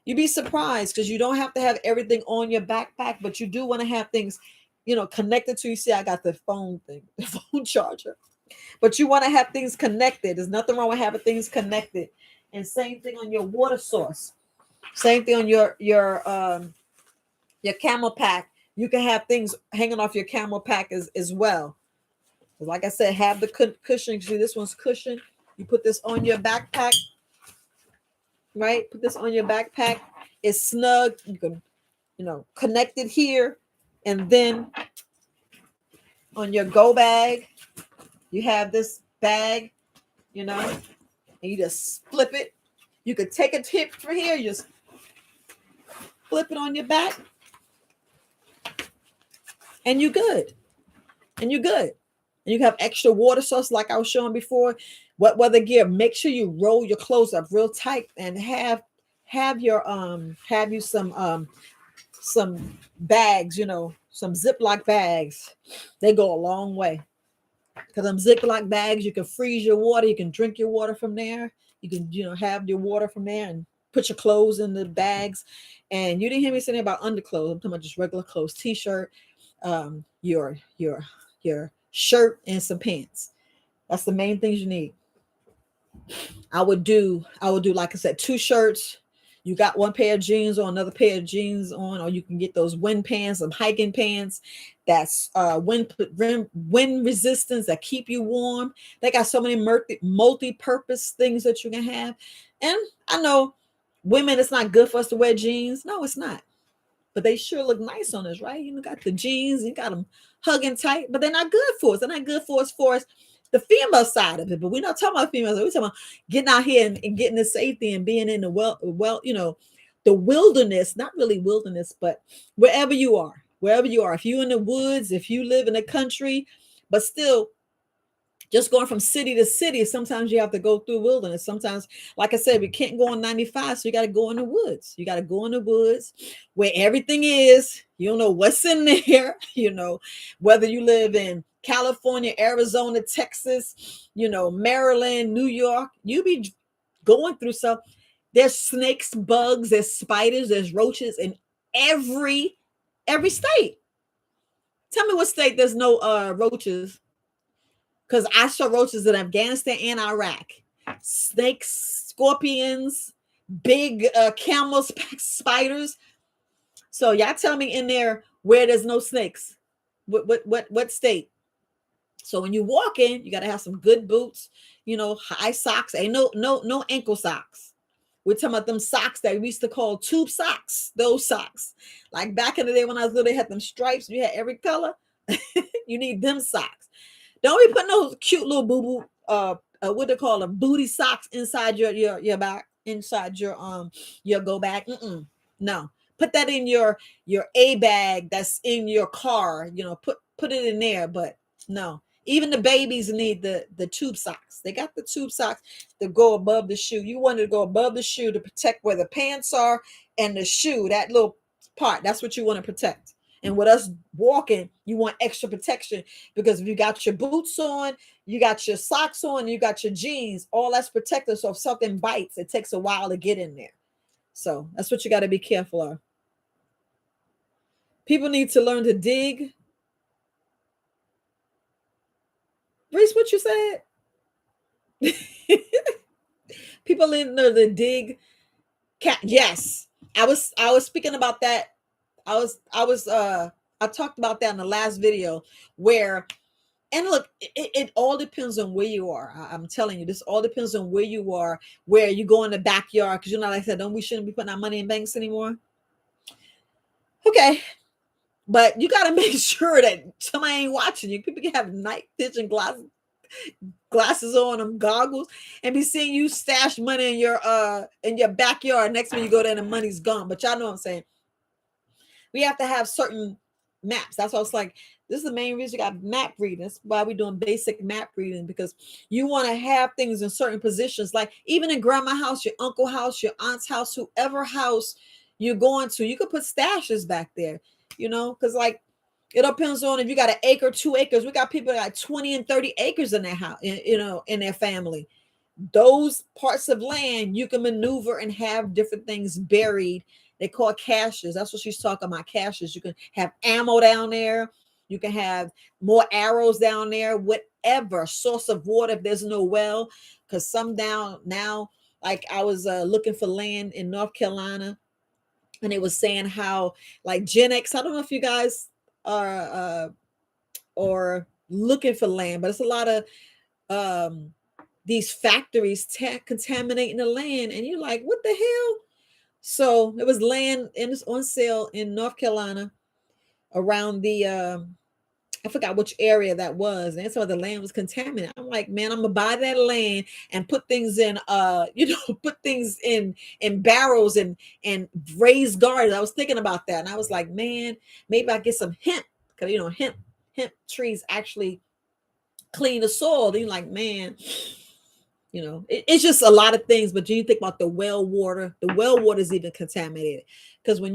You'd be surprised, because you don't have to have everything on your backpack, but you do want to have things connected to you. See, I got the phone thing, the phone charger. But you want to have things connected. There's nothing wrong with having things connected. And same thing on your water source. Same thing on your camel pack. You can have things hanging off your camel pack as well. Like I said, have the cushion. See, this one's cushion. You put this on your backpack, right? Put this on your backpack. It's snug. You can, connect it here. And then on your go bag, you have this bag, and you just flip it. You could take a tip from here, you just flip it on your back, and you're good. And you have extra water source, like I was showing before. What weather gear? Make sure you roll your clothes up real tight, and have you some bags, some Ziploc bags. They go a long way. Because them Ziploc bags, you can freeze your water. You can drink your water from there. You can, have your water from there and put your clothes in the bags. And you didn't hear me saying about underclothes. I'm talking about just regular clothes, t-shirt, your shirt, and some pants. That's the main things you need. I would do, like I said, 2 shirts. You got 1 pair of jeans or another pair of jeans on, or you can get those wind pants, some hiking pants that's wind resistance, that keep you warm. They got so many multi-purpose things that you can have. And I know women, it's not good for us to wear jeans. No, it's not. But they sure look nice on us, right? You got the jeans, you got them hugging tight, but they're not good for us. They're not good for us the female side of it. But we're not talking about females. We're talking about getting out here and getting the safety and being in the the wilderness, not really wilderness, but wherever you are. If you're in the woods, if you live in the country, but still just going from city to city, sometimes you have to go through wilderness. Sometimes, like I said, we can't go on 95, so you got to go in the woods. You got to go in the woods where everything is. You don't know what's in there, whether you live in California, Arizona, Texas, Maryland, New York, you be going through some. There's snakes, bugs, there's spiders, there's roaches in every state. Tell me what state there's no roaches, because I saw roaches in Afghanistan and Iraq. Snakes, scorpions, big camel spiders. So y'all tell me in there where there's no snakes. What state? So when you walk in, you got to have some good boots, high socks. Ain't no ankle socks. We're talking about them socks that we used to call tube socks. Those socks, like back in the day when I was little, they had them stripes. You had every color. You need them socks. Don't be putting those cute little boo boo what they call them, booty socks inside your back, inside your go bag. No, put that in your A bag that's in your car. Put it in there. But no, even the babies need the tube socks. They got the tube socks that go above the shoe. You want to go above the shoe to protect where the pants are and the shoe, that little part. That's what you want to protect. And with us walking, you want extra protection, because if you got your boots on, you got your socks on, you got your jeans, all that's protected. So if something bites, it takes a while to get in there. So that's what you got to be careful of. People need to learn to dig. Reese, what you said? People need to learn to dig. Yes, I was speaking about that. I talked about that in the last video where, and look, it all depends on where you are. I'm telling you, this all depends on where you are, where you go in the backyard. Because like I said, we shouldn't be putting our money in banks anymore. Okay. But you got to make sure that somebody ain't watching you. People can have night vision glasses on, them goggles, and be seeing you stash money in your backyard. Next time you go there, the money's gone. But y'all know what I'm saying. We have to have certain maps. That's why it's like, this is the main reason you got map reading. That's why we're doing basic map reading, because you want to have things in certain positions. Like even in grandma's house, your uncle's house, your aunt's house, whoever house you're going to, you could put stashes back there, because like it depends on if you got an acre, 2 acres. We got people that got 20 and 30 acres in their house, in their family. Those parts of land you can maneuver and have different things buried. They call caches. That's what she's talking about, caches. You can have ammo down there. You can have more arrows down there, whatever source of water if there's no well. Because some down now, like I was looking for land in North Carolina, and it was saying how like Gen X, I don't know if you guys are or looking for land, but it's a lot of these factories contaminating the land, and you're like, what the hell? So it was land and it's on sale in North Carolina around the I forgot which area that was, and so the land was contaminated. I'm like, man, I'm gonna buy that land and put things in put things in barrels and raised gardens. I was thinking about that, and I was like, man, maybe I get some hemp, because hemp trees actually clean the soil. Then you're like, man, it's just a lot of things. But you think about the well water is even contaminated, because when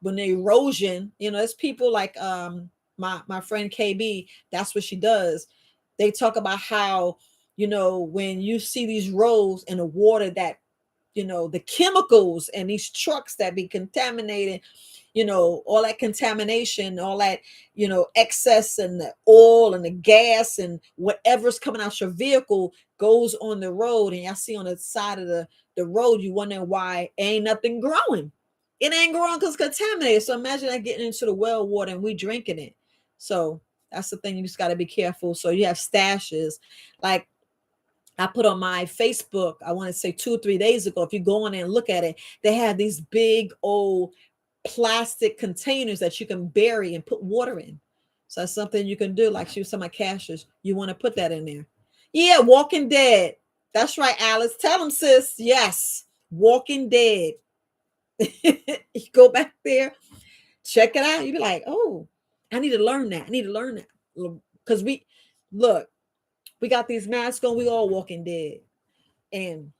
the erosion, there's people like my friend KB, that's what she does. They talk about how, when you see these roads and the water that, the chemicals and these trucks that be contaminated, all that contamination, all that, excess, and the oil and the gas and whatever's coming out your vehicle goes on the road. And I see on the side of the road, you wonder why ain't nothing growing. It ain't growing because it's contaminated. So imagine that getting into the well water and we drinking it. So that's the thing. You just got to be careful. So you have stashes. Like I put on my Facebook, I want to say 2 or 3 days ago, if you go in there and look at it, they have these big old plastic containers that you can bury and put water in. So that's something you can do. Like she was some of my caches. You want to put that in there. Yeah, Walking Dead. That's right, Alice. Tell them, sis. Yes, Walking Dead. You go back there, check it out. You be like, oh, I need to learn that. Because we got these masks on. We all Walking Dead, and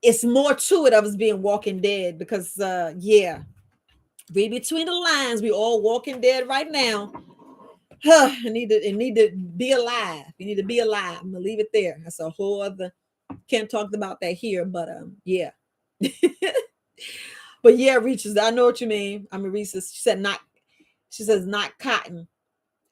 it's more to it of us being Walking Dead, because read between the lines. We all Walking Dead right now. It need to be alive. You need to be alive. I'm gonna leave it there. That's a whole other, can't talk about that here, but yeah. But yeah, reaches. I know what you mean. I mean, Reese's. She said not. She says not cotton.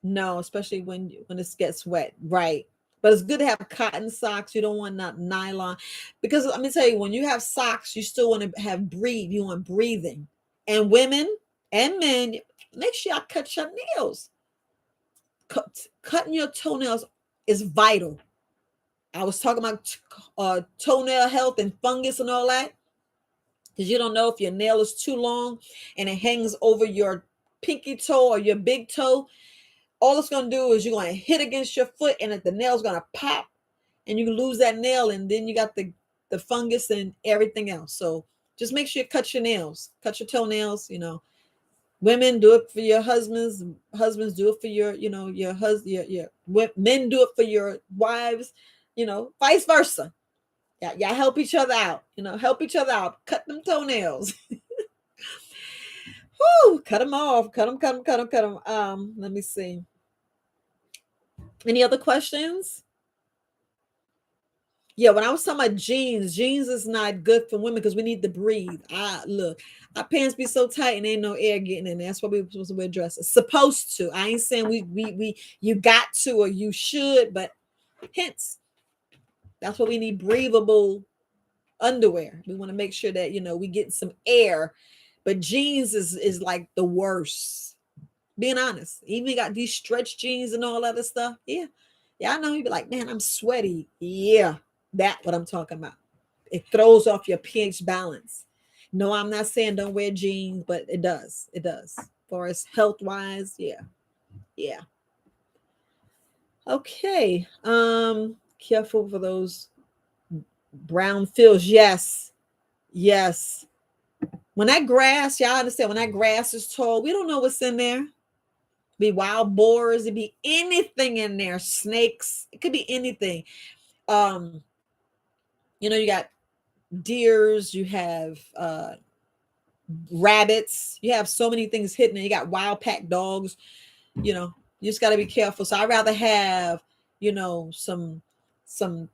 No, especially when it gets wet, right? But it's good to have cotton socks. You don't want not nylon, because let me tell you, when you have socks, you still want to have breathe. You want breathing. And women and men, make sure y'all cut your nails. Cutting your toenails is vital. I was talking about toenail health and fungus and all that, because you don't know if your nail is too long and it hangs over your pinky toe or your big toe. All it's going to do is you're going to hit against your foot, and the nail's going to pop, and you can lose that nail, and then you got the fungus and everything else. So just make sure you cut your nails, cut your toenails. Women do it for your husbands. Husbands do it for your husband. Your men do it for your wives. Vice versa. Yeah, y'all help each other out. Help each other out. Cut them toenails. Whoo, cut them off. Cut them. Cut them. Cut them. Cut them. Let me see. Any other questions? Yeah, when I was talking about jeans is not good for women because we need to breathe. Look, our pants be so tight and ain't no air getting in there. That's why we're supposed to wear dresses. Supposed to. I ain't saying we you got to or you should, but hence that's why we need breathable underwear. We want to make sure that we get some air. But jeans is like the worst. Being honest, even got these stretch jeans and all other stuff. Yeah, I know you'd be like, man, I'm sweaty. Yeah, that's what I'm talking about. It throws off your pH balance. No, I'm not saying don't wear jeans, but it does. It does. As far as health wise, yeah, yeah. Okay. Careful for those brown fields. Yes, yes. When that grass, y'all understand, when that grass is tall, we don't know what's in there. Be wild boars, it be anything in there, snakes, it could be anything. um you got deers, you have rabbits, you have so many things hidden, and you got wild pack dogs. You just got to be careful. So I'd rather have some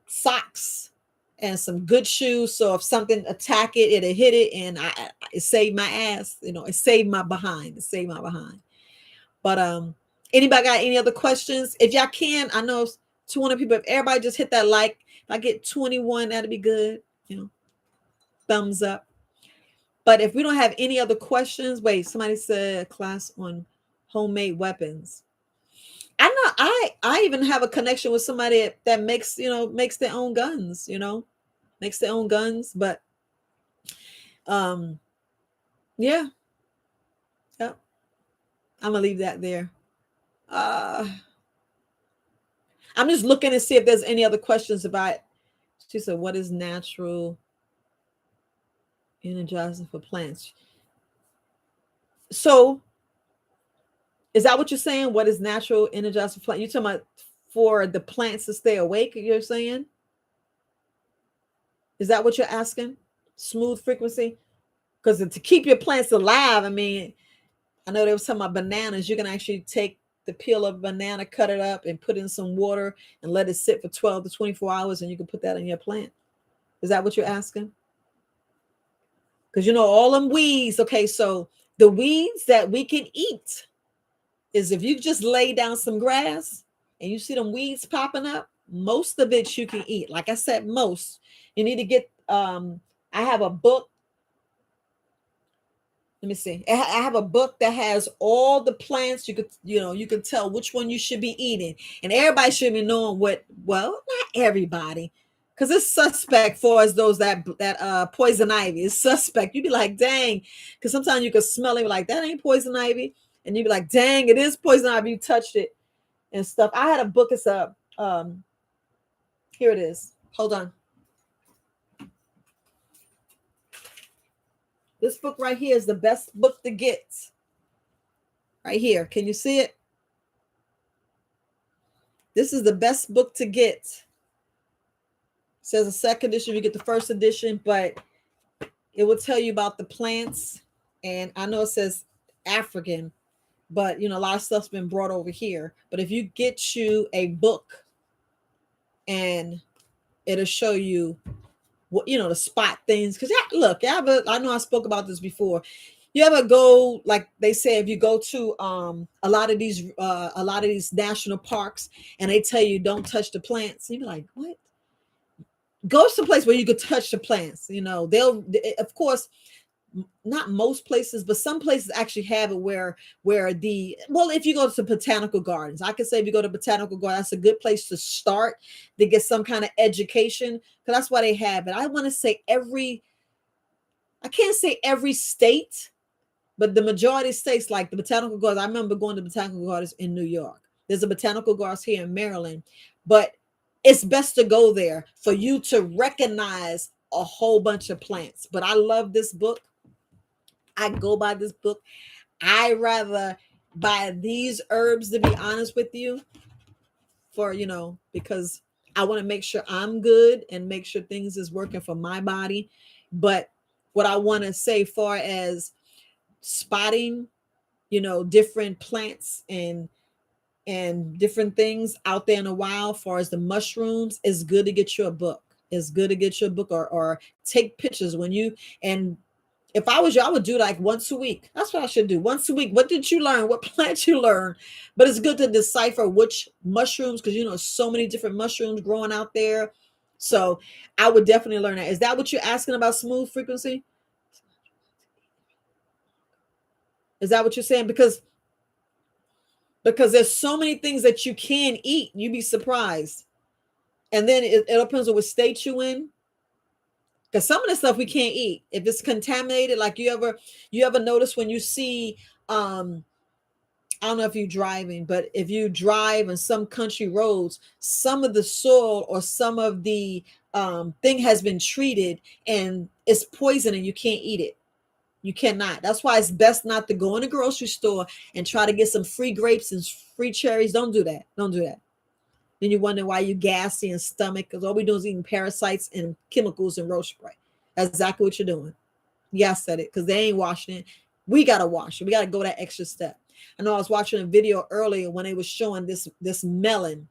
socks and some good shoes, so if something attack it, it'll hit it, and it saved my ass. It saved my behind. But anybody got any other questions? If y'all can, I know 200 people. If everybody just hit that like, if I get 21, that'd be good. Thumbs up. But if we don't have any other questions, wait, somebody said a class on homemade weapons. I know I even have a connection with somebody that makes their own guns, makes their own guns. But um yeah, yeah. I'm gonna leave that there. uh I'm just looking to see if there's any other questions about. She said, what is natural energizing for plants? So is that what you're saying? What is natural energizing for plants? You're talking about for the plants to stay awake, you're saying? Is that what you're asking? Smooth frequency? Because to keep your plants alive, I mean, I know they was talking about bananas. You can actually take the peel of a banana, cut it up, and put in some water and let it sit for 12 to 24 hours, and you can put that in your plant. Is that what you're asking? Because all them weeds. Okay, so the weeds that we can eat is if you just lay down some grass and you see them weeds popping up, most of it you can eat. Like I said, most. You need to get I have a book. Let me see. I have a book that has all the plants. You could tell which one you should be eating. And everybody should be knowing well, not everybody. Because it's suspect for us, those that poison ivy is suspect. You'd be like, dang, because sometimes you can smell it, like that ain't poison ivy. And you'd be like, dang, it is poison ivy. You touched it and stuff. I had a book. It's here it is. Hold on. This book right here is the best book to get. Right here. Can you see it? This is the best book to get. It says a second edition, you get the first edition, but it will tell you about the plants. And I know it says African, but a lot of stuff's been brought over here. But if you get you a book, and it'll show you what to spot things. Because look, I know I spoke about this before. You ever go, like they say, if you go to a lot of these national parks, and they tell you don't touch the plants, you be like, what? Go to a place where you could touch the plants. They'll, of course, not most places, but some places actually have it where if you go to botanical gardens, I could say if you go to botanical garden, that's a good place to start to get some kind of education, because that's why they have it. I want to say I can't say every state, but the majority of states, like the botanical gardens. I remember going to botanical gardens in New York. There's a botanical gardens here in Maryland, but it's best to go there for you to recognize a whole bunch of plants. But I love this book. I go by this book. I rather buy these herbs, to be honest with you, because I want to make sure I'm good and make sure things is working for my body. But what I want to say, far as spotting, different plants and different things out there in the wild, far as the mushrooms, it's good to get you a book. It's good to get you a book, or take pictures when you, and if I was you, I would do like once a week. That's what I should do. Once a week. What did you learn? What plant you learn? But it's good to decipher which mushrooms, because so many different mushrooms growing out there. So I would definitely learn that. Is that what you're asking about, smooth frequency? Is that what you're saying? Because there's so many things that you can eat. You'd be surprised. And then it depends on what state you in. Because some of the stuff we can't eat if it's contaminated. Like you ever notice when you see I don't know if you're driving, but if you drive on some country roads, some of the soil or some of the thing has been treated and it's poison and you can't eat it. You cannot. That's why it's best not to go in the grocery store and try to get some free grapes and free cherries. Don't do that. Don't do that. Then you wonder why you're gassy and stomach, because all we do is eating parasites and chemicals and roach spray. That's exactly what you're doing. Yeah, I said it, because they ain't washing it. We got to wash it. We got to go that extra step. I know I was watching a video earlier when they was showing this melon.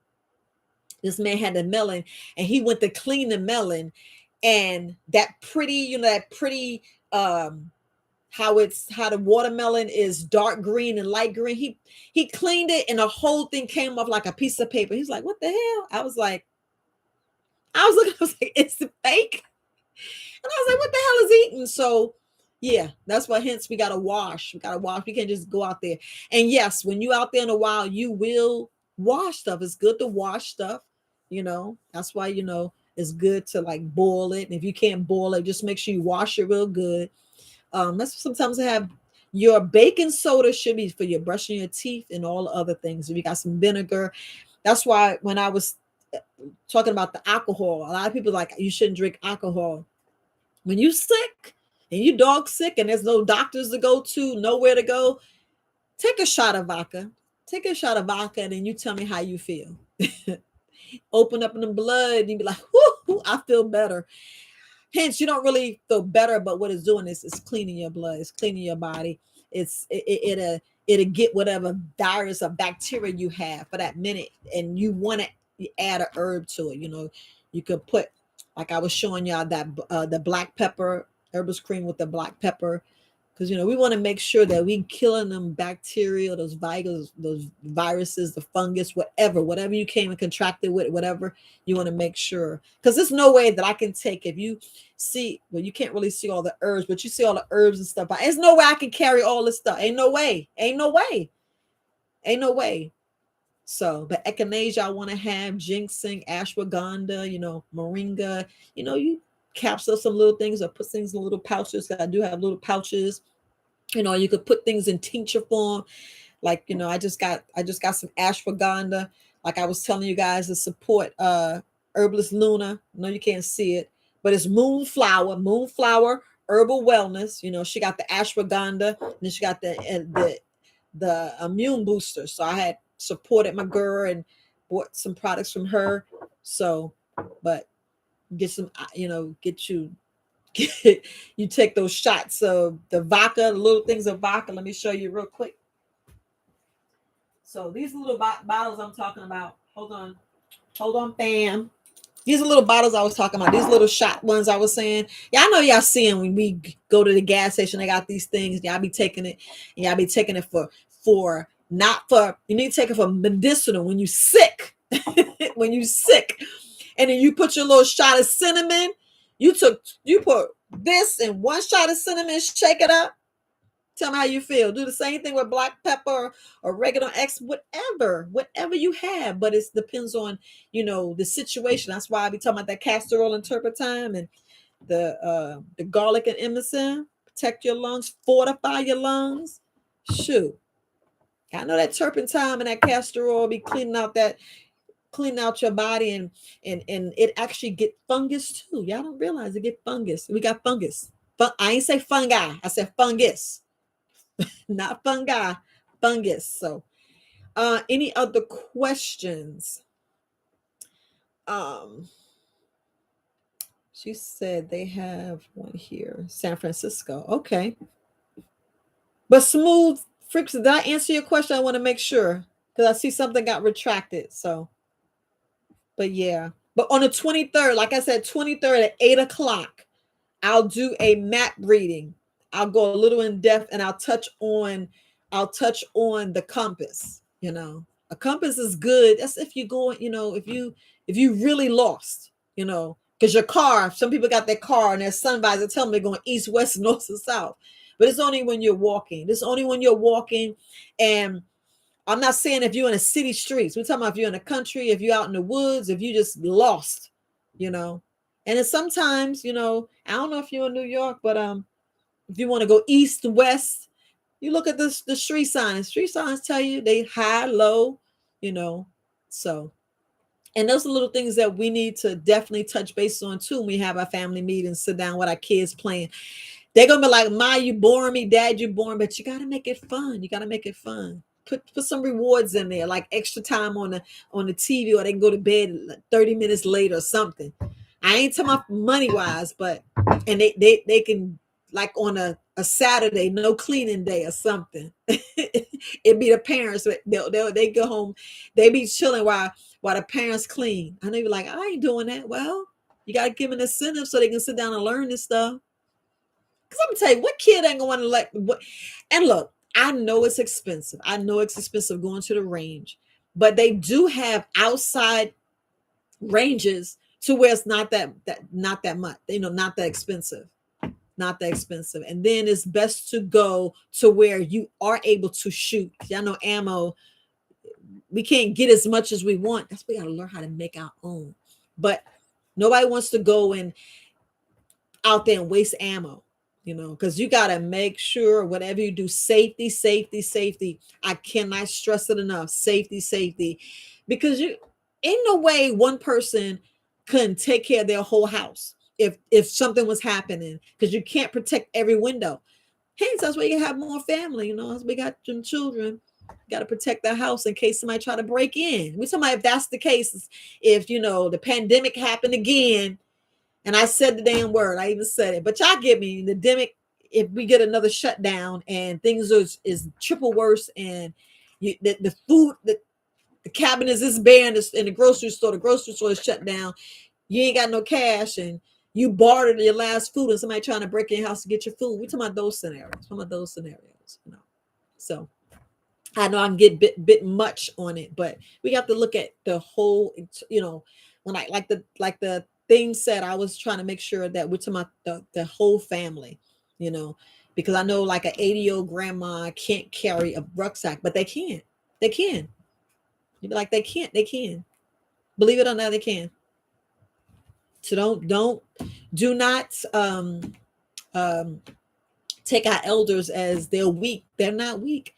This man had a melon and he went to clean the melon, and that pretty, how the watermelon is dark green and light green. He cleaned it and the whole thing came off like a piece of paper. He's like, what the hell? I was looking, I was like, it's fake. And I was like, what the hell is eating? So yeah, that's why hence we gotta wash. We gotta wash. We can't just go out there. And yes, when you out there in the wild, you will wash stuff. It's good to wash stuff, That's why, it's good to like boil it. And if you can't boil it, just make sure you wash it real good. That's sometimes I have your baking soda should be for your brushing your teeth and all the other things. If you got some vinegar, that's why when I was talking about the alcohol, a lot of people are like, you shouldn't drink alcohol. When you sick and you dog sick and there's no doctors to go to, nowhere to go, take a shot of vodka. Take a shot of vodka and then you tell me how you feel. Open up in the blood and you be like, whoo, I feel better. Hence, you don't really feel better, but what it's doing is it's cleaning your blood, it's cleaning your body. It'll get whatever virus or bacteria you have for that minute, and you want to add a herb to it. You could put, like I was showing y'all, that the black pepper herbal cream with the black pepper, because we want to make sure that we killing them bacteria, those viruses, the fungus, whatever you came and contracted with, whatever you want to make sure. Because there's no way that I can take, if you see, well, you can't really see all the herbs, but you see all the herbs and stuff. There's no way I can carry all this stuff. Ain't no way. So, but echinacea I want to have, ginseng, ashwagandha, moringa, you capsule some little things or put things in little pouches. I do have little pouches. You could put things in tincture form. Like, I just got some ashwagandha. Like I was telling you guys, to support Herbalist Luna. No, you can't see it, but it's moonflower herbal wellness. She got the ashwagandha, and then she got the immune booster. So I had supported my girl and bought some products from her. So, but get some, you take those shots of the vodka, the little things of vodka. Let me show you real quick. So these little bottles I'm talking about. Hold on, fam. These are little bottles I was talking about. These little shot ones I was saying. Yeah, I know y'all seeing when we go to the gas station. They got these things. Y'all be taking it. And y'all be taking it for not for. You need to take it for medicinal when you sick. When you sick, and then you put your little shot of cinnamon. You put this in one shot of cinnamon. Shake it up. Tell me how you feel. Do the same thing with black pepper, oregano, X, whatever you have. But it depends on, the situation. That's why I be talking about that castor oil and turpentine and the garlic and MSM. Protect your lungs, fortify your lungs. Shoot, I know that turpentine and that castor oil be cleaning out your body, and it actually get fungus too. Y'all don't realize it get fungus. We got fungus. I ain't say fungi. I said fungus. Not fungi, fungus. So, any other questions? Um, she said they have one here, San Francisco. Okay, but smooth freaks. Did I answer your question? I want to make sure because I see something got retracted. So, but yeah, but on the 23rd, like I said, 23rd at 8 o'clock, I'll do a map reading. I'll go a little in depth and I'll touch on the compass. A compass is good. That's if you go, if you really lost, because your car, some people got their car and their sun visor tell them they're going east, west, north, or south. But it's only when you're walking. It's only when you're walking. And I'm not saying if you're in a city streets. We're talking about if you're in the country, if you're out in the woods, if you just lost, you know. And it's sometimes, I don't know if you're in New York, but if you want to go east to west, you look at the street signs. Street signs tell you they high, low, you know. So, and those are little things that we need to definitely touch base on too when we have our family meetings, sit down with our kids playing. They're gonna be like, Ma, you boring me, Dad, you boring, but you gotta make it fun. You gotta make it fun. Put some rewards in there, like extra time on the TV, or they can go to bed 30 minutes later or something. I ain't talking about money wise, but and they can, like on a Saturday, no cleaning day or something. It be the parents. They go home, they be chilling while the parents clean. I know you're like, I ain't doing that. Well, you gotta give them an incentive so they can sit down and learn this stuff. Because I'm gonna tell you, what kid ain't gonna want to let what? And look, I know it's expensive. I know it's expensive going to the range, but they do have outside ranges to where it's not that much. Not that expensive. Not that expensive. And then it's best to go to where you are able to shoot. Y'all know ammo. We can't get as much as we want. That's why we gotta learn how to make our own. But nobody wants to go and out there and waste ammo, because you got to make sure whatever you do, safety, safety, safety. I cannot stress it enough. Safety, safety, because you, in no way one person couldn't take care of their whole house if something was happening, because you can't protect every window. Hence, that's why you have more family. As we got some children, got to protect the house in case somebody try to break in. We talking about if that's the case, if the pandemic happened again. And I said the damn word. I even said it. But y'all get me. The demic, if we get another shutdown and things is triple worse, and the food, the cabinet is bare in the grocery store. The grocery store is shut down. You ain't got no cash, and you bartered your last food, and somebody trying to break in your house to get your food. We talking about those scenarios. So I know I can get bit much on it, but we have to look at the whole. When I like the thing said, I was trying to make sure that we're talking about the whole family, because I know like an 80-year-old grandma can't carry a rucksack, but they can. They can. You'd be like, they can't. They can. Believe it or not, they can. So do not take our elders as they're weak. They're not weak.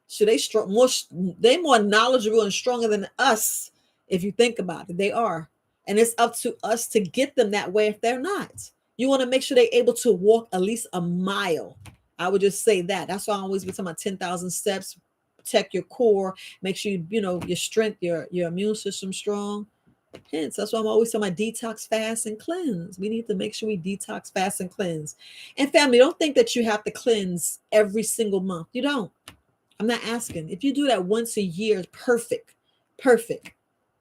So they're more knowledgeable and stronger than us. If you think about it, they are. And it's up to us to get them that way if they're not. You want to make sure they're able to walk at least a mile. I would just say that. That's why I always be talking about 10,000 steps. Protect your core. Make sure your strength, your immune system strong. Hence, that's why I'm always talking about detox, fast, and cleanse. We need to make sure we detox, fast, and cleanse. And family, don't think that you have to cleanse every single month. You don't. I'm not asking. If you do that once a year, perfect. Perfect.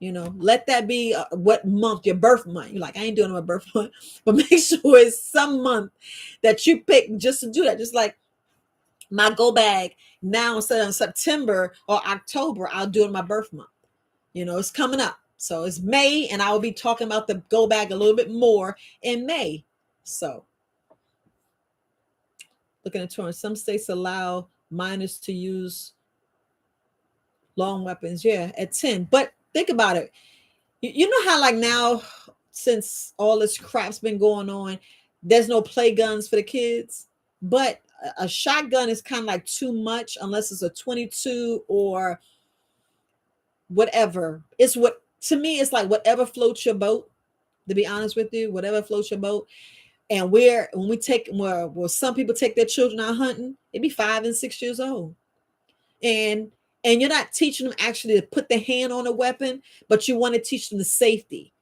Let that be what month, your birth month. You're like, I ain't doing my birth month, but make sure it's some month that you pick just to do that. Just like my go bag now, instead of September or October, I'll do it in my birth month. It's coming up. So it's May, and I will be talking about the go bag a little bit more in May. So looking at Torrance, some states allow minors to use long weapons, yeah, at 10. But think about it. You know how, like, now, since all this crap's been going on, there's no play guns for the kids. But a shotgun is kind of like too much unless it's a 22 or whatever. It's what, to me, it's like whatever floats your boat, to be honest with you, whatever floats your boat. And when we take, where some people take their children out hunting, it'd be 5 and 6 years old. And you're not teaching them actually to put the hand on a weapon, but you want to teach them the safety.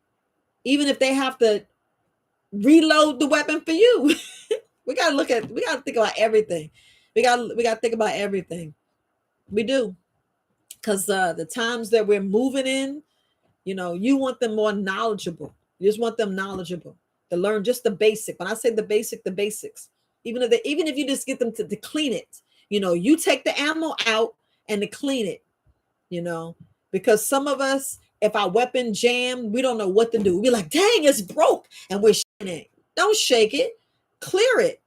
Even if they have to reload the weapon for you. we got to think about everything. We got to think about everything. We do. Because the times that we're moving in, you want them more knowledgeable. You just want them knowledgeable to learn just the basic. When I say the basics, even if you just get them to clean it, you take the ammo out and to clean it, because some of us, if our weapon jammed, we don't know what to do. We're like, dang, it's broke, and we're shaking it. Don't shake it, clear it.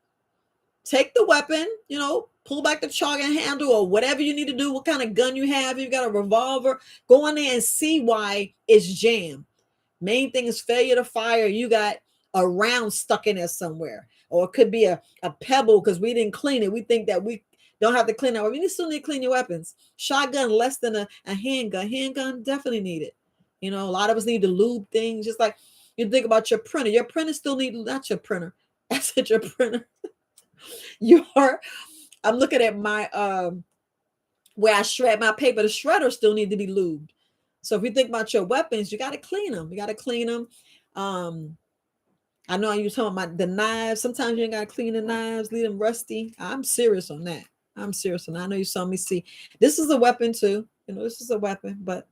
Take the weapon, pull back the charging handle or whatever you need to do. What kind of gun you have? You got a revolver? Go in there and see why it's jammed. Main thing is failure to fire. You got a round stuck in there somewhere, or it could be a pebble because we didn't clean it. We think that we don't have to clean it. We still need to clean your weapons. Shotgun less than a handgun. Handgun definitely need it. A lot of us need to lube things. Just like you think about your printer. Your printer still need, not your printer. I said your printer. I'm looking at my where I shred my paper. The shredder still need to be lubed. So if you think about your weapons, you got to clean them. You got to clean them. I know you talking about the knives. Sometimes you ain't got to clean the knives, leave them rusty. I'm serious on that. I know you saw me see. This is a weapon too. This is a weapon, but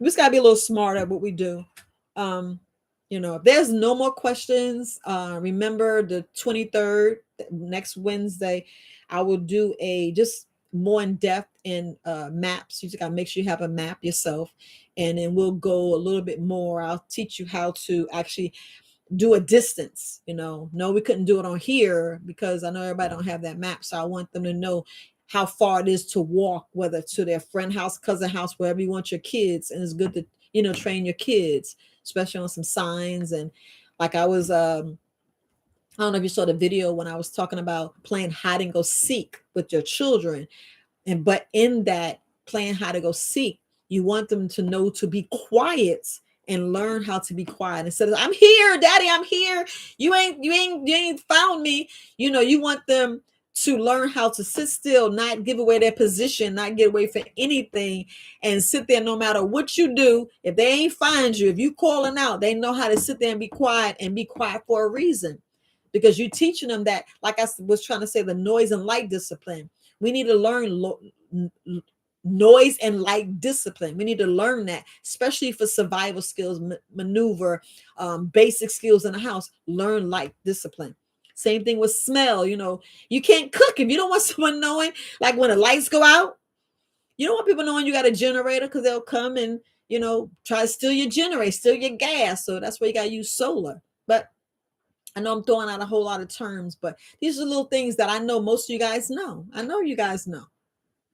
we just got to be a little smarter at what we do. If there's no more questions, remember the 23rd, next Wednesday, I will do a just more in depth in maps. You just got to make sure you have a map yourself, and then we'll go a little bit more. I'll teach you how to actually do a distance. No, we couldn't do it on here because I know everybody don't have that map. So I want them to know how far it is to walk, whether to their friend house, cousin house, wherever you want your kids. And it's good to, train your kids, especially on some signs. And like I was, I don't know if you saw the video when I was talking about playing hide and go seek with your children. But in that playing hide and go seek, you want them to know to be quiet and learn how to be quiet instead of, I'm here, daddy, I'm here. You ain't found me. You want them to learn how to sit still, not give away their position, not get away for anything, and sit there no matter what you do. If they ain't find you, if you calling out, they know how to sit there and be quiet for a reason. Because you're teaching them that, like I was trying to say, the noise and light discipline. We need to learn noise and light discipline. We need to learn that, especially for survival skills, maneuver, basic skills in the house. Learn light discipline. Same thing with smell. You can't cook if you don't want someone knowing, like when the lights go out. You don't want people knowing you got a generator, because they'll come and try to steal your generator, steal your gas. So that's why you got to use solar. But I know I'm throwing out a whole lot of terms, but these are little things that I know most of you guys know. I know you guys know.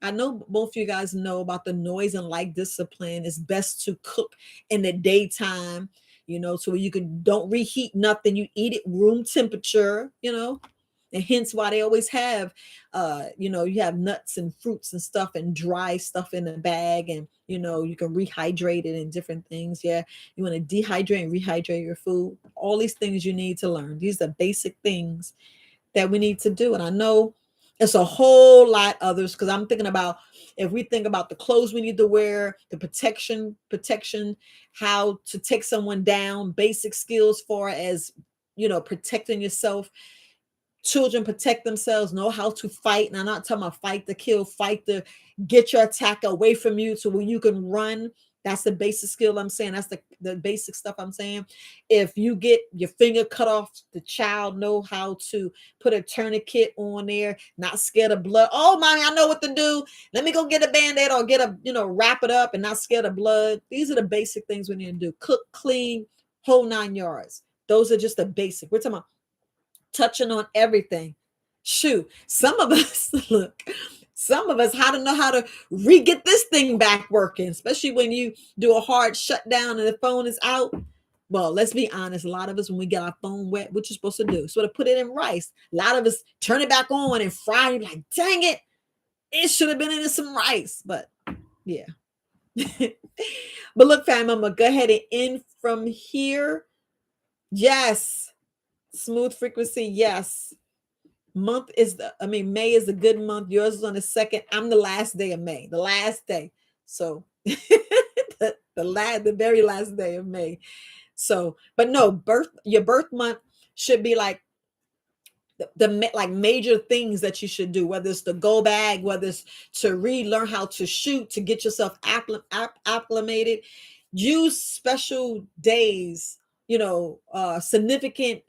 I know both of you guys know about the noise and light discipline. It's best to cook in the daytime, so you don't reheat nothing. You eat it room temperature, and hence why they always have, you have nuts and fruits and stuff and dry stuff in a bag, and, you can rehydrate it and different things. Yeah. You want to dehydrate and rehydrate your food. All these things you need to learn. These are basic things that we need to do. And I know it's a whole lot others, because I'm thinking about, if we think about the clothes we need to wear, the protection, how to take someone down, basic skills for as, protecting yourself. Children protect themselves, know how to fight. And I'm not talking about fight to kill, fight to get your attack away from you to where you can run. That's the basic skill I'm saying. That's the basic stuff I'm saying. If you get your finger cut off, the child know how to put a tourniquet on there, not scared of blood. Oh, mommy, I know what to do. Let me go get a band-aid or get a, wrap it up and not scared of blood. These are the basic things we need to do. Cook, clean, whole 9 yards. Those are just the basic. We're talking about touching on everything. Shoot, some of us, look, some of us how to know how to re-get this thing back working, especially when you do a hard shutdown and the phone is out. Well, let's be honest. A lot of us, when we get our phone wet, what you're supposed to do? Sort of put it in rice. A lot of us turn it back on and fry. You're like, dang it, it should have been in some rice. But yeah. But look, fam, I'm gonna go ahead and end from here. Yes. Smooth frequency, yes. May is a good month. Yours is on the 2nd. I'm the last day of May, the last day. So the very last day of May. So, but no, your birth month should be like the like major things that you should do, whether it's the go bag, whether it's to relearn how to shoot, to get yourself acclimated. Use special days, significant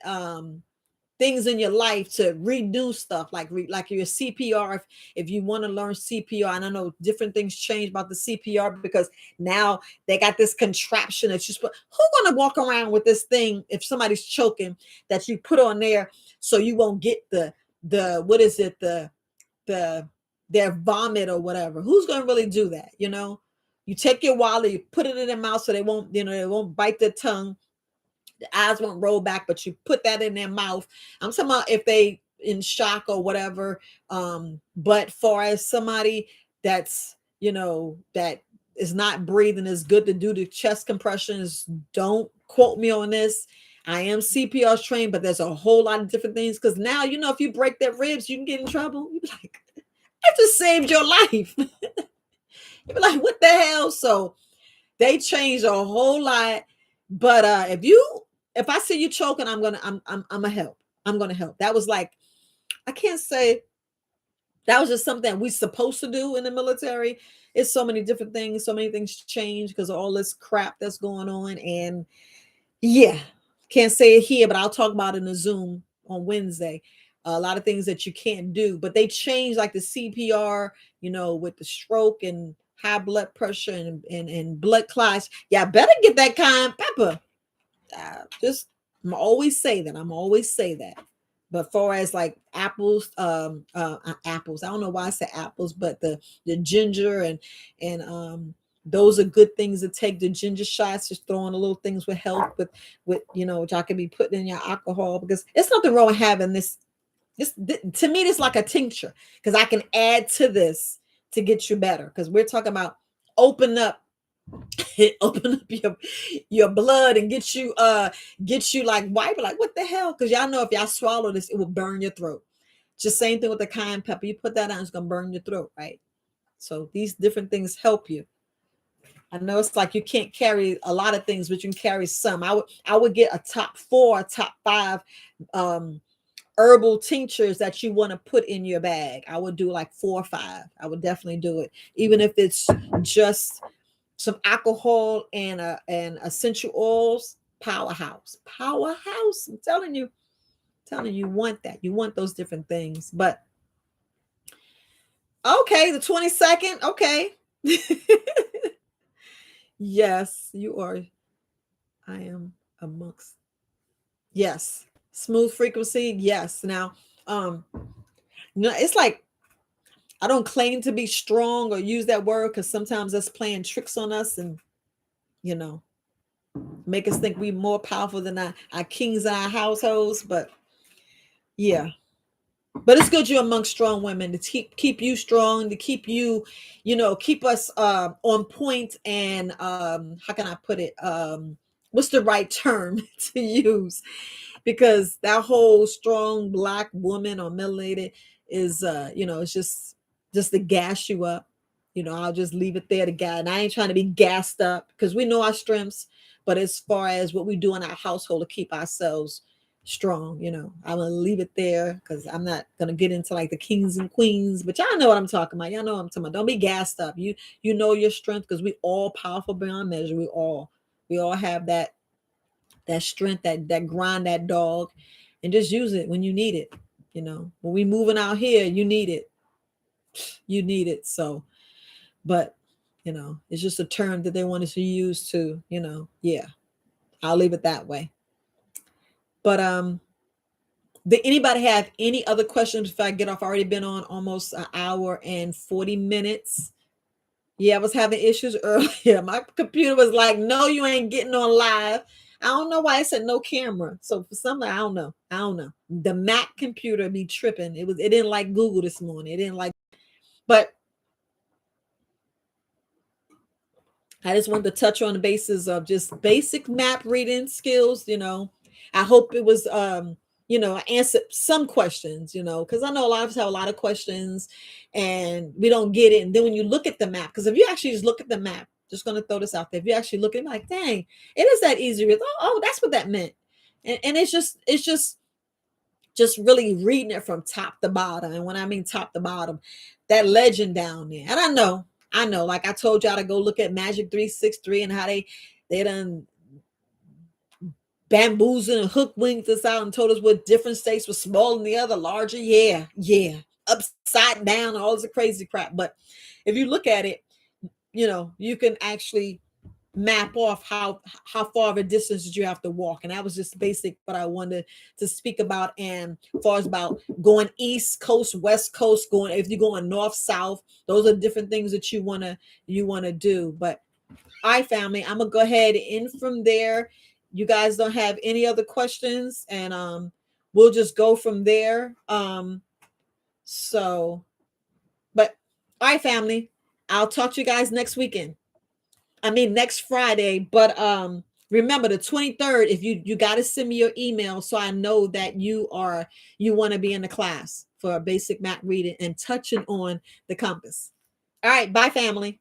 things in your life to redo stuff like your CPR. If you want to learn CPR, and I know different things change about the CPR because now they got this contraption that you who's gonna walk around with this thing if somebody's choking that you put on there so you won't get the what is it, their vomit or whatever. Who's gonna really do that? You take your wallet, you put it in their mouth so they won't bite their tongue. The eyes won't roll back, but you put that in their mouth. I'm talking about if they in shock or whatever. But far as somebody that's, that is not breathing, is good to do the chest compressions. Don't quote me on this. I am CPR trained, but there's a whole lot of different things. Because now, if you break their ribs, you can get in trouble. You be like, I just saved your life. You be like, what the hell? So they changed a whole lot. But if I see you choking, I'm gonna help. I'm gonna help. That was like, I can't say that was just something we supposed to do in the military. It's so many different things, so many things change because of all this crap that's going on. And yeah, can't say it here, but I'll talk about it in a Zoom on Wednesday. A lot of things that you can't do, but they changed like the CPR, with the stroke and high blood pressure and blood clots. Yeah, better get that cayenne pepper. I'm always say that. But far as like apples, apples, I don't know why I say apples, but the ginger and those are good things to take. The ginger shots, just throwing a little things with help with which I can be putting in your alcohol, because it's nothing wrong with having this. To me, it's like a tincture because I can add to this to get you better. Because we're talking about open up your blood and get you like wipe, like what the hell, because y'all know if y'all swallow this it will burn your throat. Just same thing with the cayenne pepper, you put that on, it's gonna burn your throat, right? So these different things help you. I know it's like you can't carry a lot of things, but you can carry some. I would get a top 4, top 5 herbal tinctures that you want to put in your bag. I would do like 4 or 5. I would definitely do it, even if it's just some alcohol and essential oils. Powerhouse. I'm telling you, you want that. You want those different things. But okay, the 22nd. Okay. Yes, you are. I am amongst. Yes. Smooth frequency. Yes. Now, it's like I don't claim to be strong or use that word because sometimes that's playing tricks on us and make us think we're more powerful than our kings in our households. But yeah, but it's good you're among strong women to keep you strong, to keep you, keep us on point. And how can I put it? What's the right term to use? Because that whole strong Black woman or melanated is it's just to gas you up. I'll just leave it there to guy. And I ain't trying to be gassed up because we know our strengths, but as far as what we do in our household to keep ourselves strong. I'm gonna leave it there because I'm not gonna get into like the kings and queens, but y'all know what I'm talking about. Y'all know what I'm talking about. Don't be gassed up. You know your strength, because we all powerful beyond measure. We all have that strength, that grind, that dog, and just use it when you need it. When we moving out here, you need it. You need it. So, but it's just a term that they want us to use to, yeah. I'll leave it that way. But did anybody have any other questions if I get off? I've already been on almost an hour and 40 minutes. Yeah, I was having issues earlier. My computer was like, no, you ain't getting on live. I don't know why it said no camera. So for something, I don't know. The Mac computer be tripping. It didn't like Google this morning. It didn't like, but I just wanted to touch on the basis of just basic map reading skills. I hope it was I answered some questions, because I know a lot of us have a lot of questions and we don't get it. And then when you look at the map, because if you actually just look at the map, just gonna throw this out there. If you actually look at it, like, dang, it is that easy. Oh, that's what that meant. And it's just really reading it from top to bottom. And when I mean top to bottom, that legend down there. And I know, like I told y'all to go look at Magic 363 and how they done bamboozled and hook winged us out and told us what different states were smaller than the other, larger. Yeah. Upside down, all this crazy crap. But if you look at it, you can actually map off how far of a distance did you have to walk. And that was just basic what I wanted to speak about. And as far as about going east coast, west coast, going, if you're going north, south, those are different things that you want to do. But all right, family, I'm gonna go ahead and end from there. You guys don't have any other questions, and we'll just go from there. So but all right, family, I'll talk to you guys next weekend. I mean next Friday. But remember the 23rd, if you got to send me your email so I know that you want to be in the class for a basic map reading and touching on the compass. All right, bye, family.